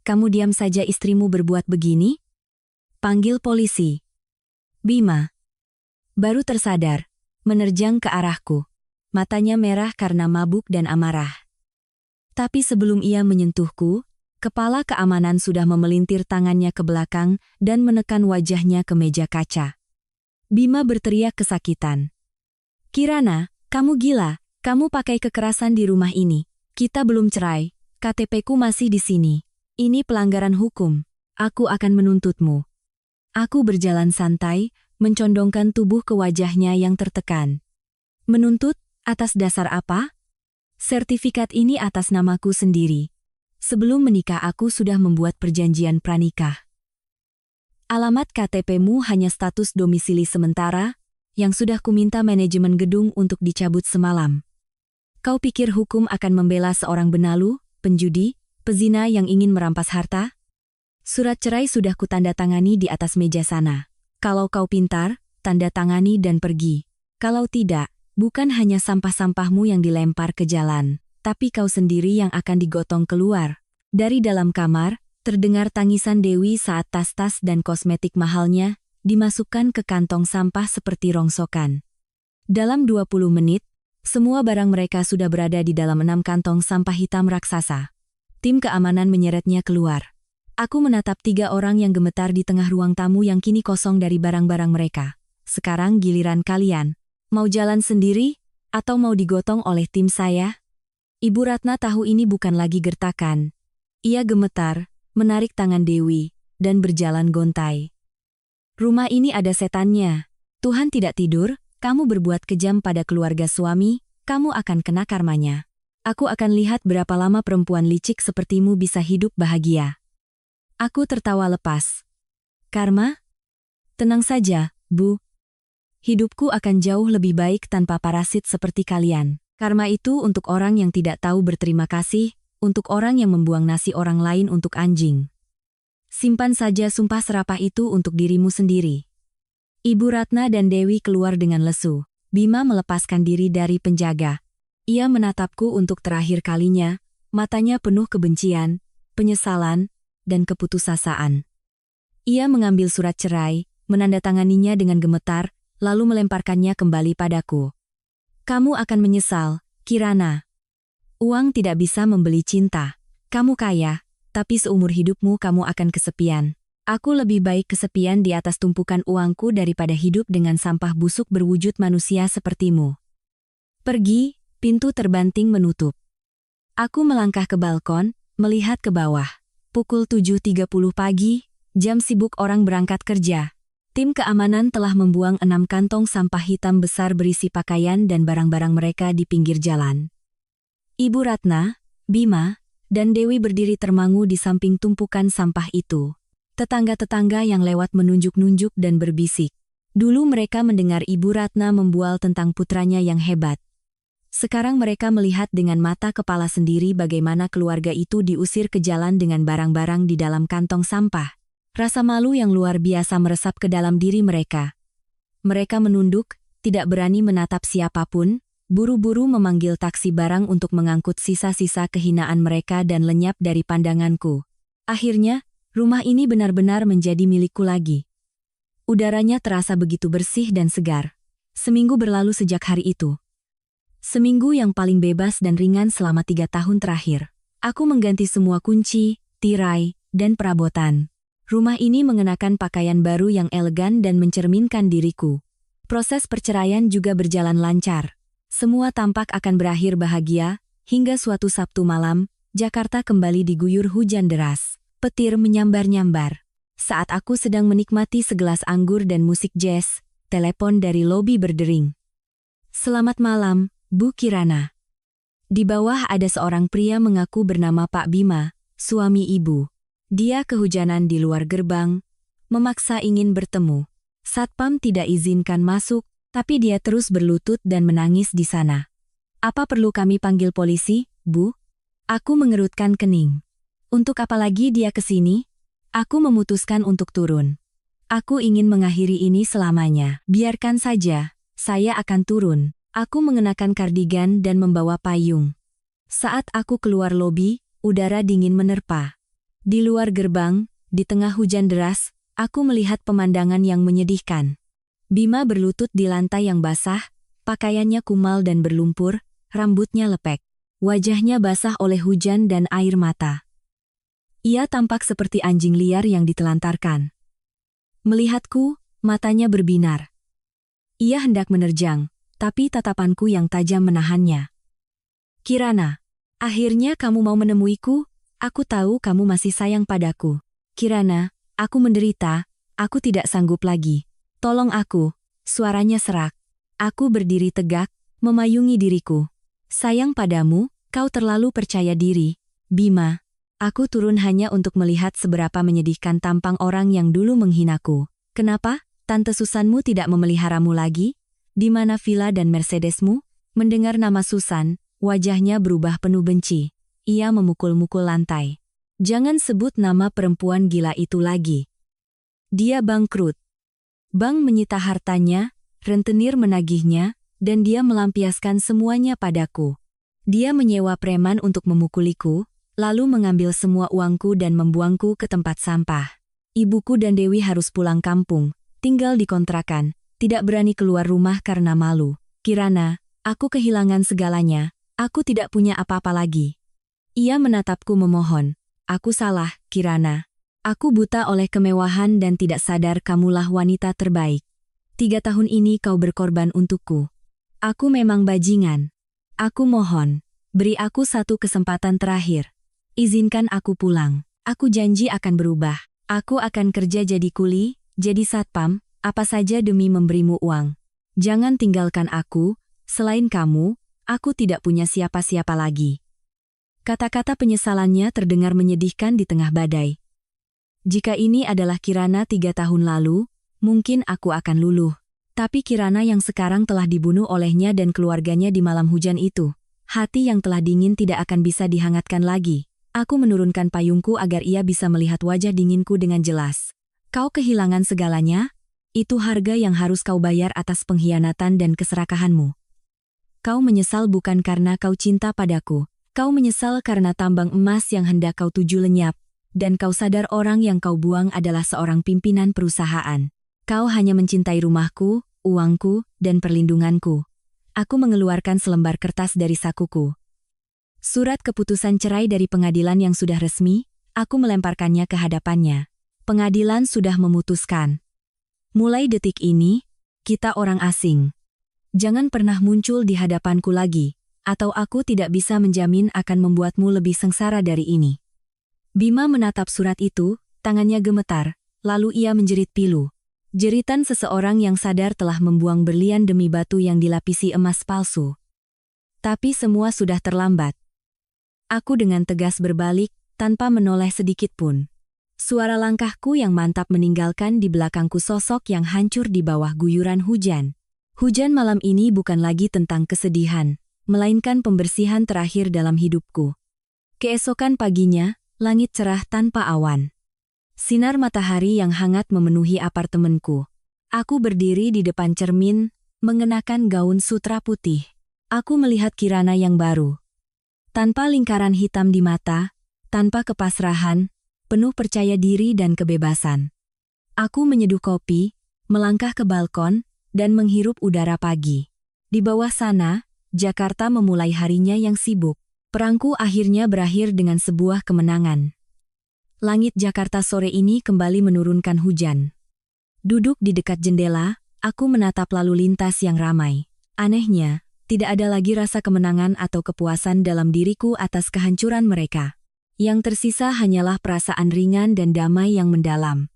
Kamu diam saja, istrimu berbuat begini?" "Panggil polisi." Bima baru tersadar, menerjang ke arahku. Matanya merah karena mabuk dan amarah. Tapi sebelum ia menyentuhku, kepala keamanan sudah memelintir tangannya ke belakang dan menekan wajahnya ke meja kaca. Bima berteriak kesakitan. "Kirana, kamu gila, kamu pakai kekerasan di rumah ini. Kita belum cerai, KTP-ku masih di sini. Ini pelanggaran hukum. Aku akan menuntutmu." Aku berjalan santai, mencondongkan tubuh ke wajahnya yang tertekan. "Menuntut? Atas dasar apa?" "Sertifikat ini atas namaku sendiri. Sebelum menikah aku sudah membuat perjanjian pranikah. Alamat KTP-mu hanya status domisili sementara, yang sudah kuminta manajemen gedung untuk dicabut semalam. Kau pikir hukum akan membela seorang benalu, penjudi, pezina yang ingin merampas harta? Surat cerai sudah kutandatangani di atas meja sana. Kalau kau pintar, tanda tangani dan pergi. Kalau tidak, bukan hanya sampah-sampahmu yang dilempar ke jalan, tapi kau sendiri yang akan digotong keluar." Dari dalam kamar, terdengar tangisan Dewi saat tas-tas dan kosmetik mahalnya dimasukkan ke kantong sampah seperti rongsokan. Dalam 20 menit, semua barang mereka sudah berada di dalam 6 kantong sampah hitam raksasa. Tim keamanan menyeretnya keluar. Aku menatap 3 orang yang gemetar di tengah ruang tamu yang kini kosong dari barang-barang mereka. "Sekarang giliran kalian. Mau jalan sendiri, atau mau digotong oleh tim saya?" Ibu Ratna tahu ini bukan lagi gertakan. Ia gemetar, menarik tangan Dewi, dan berjalan gontai. "Rumah ini ada setannya. Tuhan tidak tidur, kamu berbuat kejam pada keluarga suami, kamu akan kena karmanya. Aku akan lihat berapa lama perempuan licik sepertimu bisa hidup bahagia." Aku tertawa lepas. "Karma? Tenang saja, Bu. Hidupku akan jauh lebih baik tanpa parasit seperti kalian. Karma itu untuk orang yang tidak tahu berterima kasih, untuk orang yang membuang nasi orang lain untuk anjing. Simpan saja sumpah serapah itu untuk dirimu sendiri." Ibu Ratna dan Dewi keluar dengan lesu. Bima melepaskan diri dari penjaga. Ia menatapku untuk terakhir kalinya, matanya penuh kebencian, penyesalan, dan keputusasaan. Ia mengambil surat cerai, menandatanganinya dengan gemetar, lalu melemparkannya kembali padaku. "Kamu akan menyesal, Kirana. Uang tidak bisa membeli cinta. Kamu kaya, tapi seumur hidupmu kamu akan kesepian. Aku lebih baik kesepian di atas tumpukan uangku daripada hidup dengan sampah busuk berwujud manusia sepertimu. Pergi." Pintu terbanting menutup. Aku melangkah ke balkon, melihat ke bawah. Pukul 7.30 pagi, jam sibuk orang berangkat kerja. Tim keamanan telah membuang 6 kantong sampah hitam besar berisi pakaian dan barang-barang mereka di pinggir jalan. Ibu Ratna, Bima, dan Dewi berdiri termangu di samping tumpukan sampah itu. Tetangga-tetangga yang lewat menunjuk-nunjuk dan berbisik. Dulu mereka mendengar Ibu Ratna membual tentang putranya yang hebat. Sekarang mereka melihat dengan mata kepala sendiri bagaimana keluarga itu diusir ke jalan dengan barang-barang di dalam kantong sampah. Rasa malu yang luar biasa meresap ke dalam diri mereka. Mereka menunduk, tidak berani menatap siapapun, buru-buru memanggil taksi barang untuk mengangkut sisa-sisa kehinaan mereka dan lenyap dari pandanganku. Akhirnya, rumah ini benar-benar menjadi milikku lagi. Udaranya terasa begitu bersih dan segar. Seminggu berlalu sejak hari itu. Seminggu yang paling bebas dan ringan selama 3 tahun terakhir. Aku mengganti semua kunci, tirai, dan perabotan. Rumah ini mengenakan pakaian baru yang elegan dan mencerminkan diriku. Proses perceraian juga berjalan lancar. Semua tampak akan berakhir bahagia, hingga suatu Sabtu malam, Jakarta kembali diguyur hujan deras. Petir menyambar-nyambar. Saat aku sedang menikmati segelas anggur dan musik jazz, telepon dari lobi berdering. "Selamat malam, Bu Kirana." Di bawah ada seorang pria mengaku bernama Pak Bima, suami ibu. Dia kehujanan di luar gerbang, memaksa ingin bertemu. Satpam tidak izinkan masuk, tapi dia terus berlutut dan menangis di sana. "Apa perlu kami panggil polisi, Bu?" Aku mengerutkan kening. Untuk apa lagi dia ke sini? Aku memutuskan untuk turun. Aku ingin mengakhiri ini selamanya. Biarkan saja, saya akan turun. Aku mengenakan kardigan dan membawa payung. Saat aku keluar lobi, udara dingin menerpa. Di luar gerbang, di tengah hujan deras, aku melihat pemandangan yang menyedihkan. Bima berlutut di lantai yang basah, pakaiannya kumal dan berlumpur, rambutnya lepek. Wajahnya basah oleh hujan dan air mata. Ia tampak seperti anjing liar yang ditelantarkan. Melihatku, matanya berbinar. Ia hendak menerjang, tapi tatapanku yang tajam menahannya. "Kirana, akhirnya kamu mau menemuiku? Aku tahu kamu masih sayang padaku." "Kirana, aku menderita, aku tidak sanggup lagi. Tolong aku." Suaranya serak. Aku berdiri tegak, memayungi diriku. "Sayang padamu, kau terlalu percaya diri, Bima." Aku turun hanya untuk melihat seberapa menyedihkan tampang orang yang dulu menghinaku. "Kenapa, Tante Susanmu tidak memeliharamu lagi? Di mana villa dan Mercedesmu?" Mendengar nama Susan, wajahnya berubah penuh benci. Ia memukul-mukul lantai. "Jangan sebut nama perempuan gila itu lagi. Dia bangkrut. Bank menyita hartanya, rentenir menagihnya, dan dia melampiaskan semuanya padaku. Dia menyewa preman untuk memukuliku, lalu mengambil semua uangku dan membuangku ke tempat sampah. Ibuku dan Dewi harus pulang kampung, tinggal di kontrakan, tidak berani keluar rumah karena malu. Kirana, aku kehilangan segalanya, aku tidak punya apa-apa lagi." Ia menatapku memohon. "Aku salah, Kirana. Aku buta oleh kemewahan dan tidak sadar kamulah wanita terbaik. 3 tahun ini kau berkorban untukku. Aku memang bajingan. Aku mohon, beri aku satu kesempatan terakhir. Izinkan aku pulang. Aku janji akan berubah. Aku akan kerja jadi kuli, jadi satpam, apa saja demi memberimu uang. Jangan tinggalkan aku, selain kamu, aku tidak punya siapa-siapa lagi." Kata-kata penyesalannya terdengar menyedihkan di tengah badai. Jika ini adalah Kirana 3 tahun lalu, mungkin aku akan luluh. Tapi Kirana yang sekarang telah dibunuh olehnya dan keluarganya di malam hujan itu. Hati yang telah dingin tidak akan bisa dihangatkan lagi. Aku menurunkan payungku agar ia bisa melihat wajah dinginku dengan jelas. "Kau kehilangan segalanya? Itu harga yang harus kau bayar atas pengkhianatan dan keserakahanmu. Kau menyesal bukan karena kau cinta padaku. Kau menyesal karena tambang emas yang hendak kau tuju lenyap, dan kau sadar orang yang kau buang adalah seorang pimpinan perusahaan. Kau hanya mencintai rumahku, uangku, dan perlindunganku." Aku mengeluarkan selembar kertas dari sakuku. Surat keputusan cerai dari pengadilan yang sudah resmi, aku melemparkannya ke hadapannya. Pengadilan sudah memutuskan. Mulai detik ini, kita orang asing. Jangan pernah muncul di hadapanku lagi, atau aku tidak bisa menjamin akan membuatmu lebih sengsara dari ini. Bima menatap surat itu, tangannya gemetar, lalu ia menjerit pilu. Jeritan seseorang yang sadar telah membuang berlian demi batu yang dilapisi emas palsu. Tapi semua sudah terlambat. Aku dengan tegas berbalik, tanpa menoleh sedikit pun. Suara langkahku yang mantap meninggalkan di belakangku sosok yang hancur di bawah guyuran hujan. Hujan malam ini bukan lagi tentang kesedihan, melainkan pembersihan terakhir dalam hidupku. Keesokan paginya, langit cerah tanpa awan. Sinar matahari yang hangat memenuhi apartemenku. Aku berdiri di depan cermin, mengenakan gaun sutra putih. Aku melihat Kirana yang baru. Tanpa lingkaran hitam di mata, tanpa kepasrahan, penuh percaya diri dan kebebasan. Aku menyeduh kopi, melangkah ke balkon, dan menghirup udara pagi. Di bawah sana, Jakarta memulai harinya yang sibuk. Perangku akhirnya berakhir dengan sebuah kemenangan. Langit Jakarta sore ini kembali menurunkan hujan. Duduk di dekat jendela, aku menatap lalu lintas yang ramai. Anehnya, tidak ada lagi rasa kemenangan atau kepuasan dalam diriku atas kehancuran mereka. Yang tersisa hanyalah perasaan ringan dan damai yang mendalam.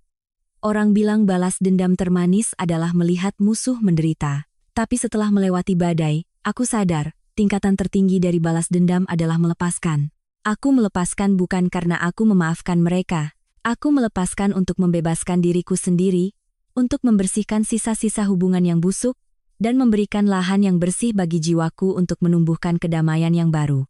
Orang bilang balas dendam termanis adalah melihat musuh menderita. Tapi setelah melewati badai, aku sadar, tingkatan tertinggi dari balas dendam adalah melepaskan. Aku melepaskan bukan karena aku memaafkan mereka. Aku melepaskan untuk membebaskan diriku sendiri, untuk membersihkan sisa-sisa hubungan yang busuk, dan memberikan lahan yang bersih bagi jiwaku untuk menumbuhkan kedamaian yang baru.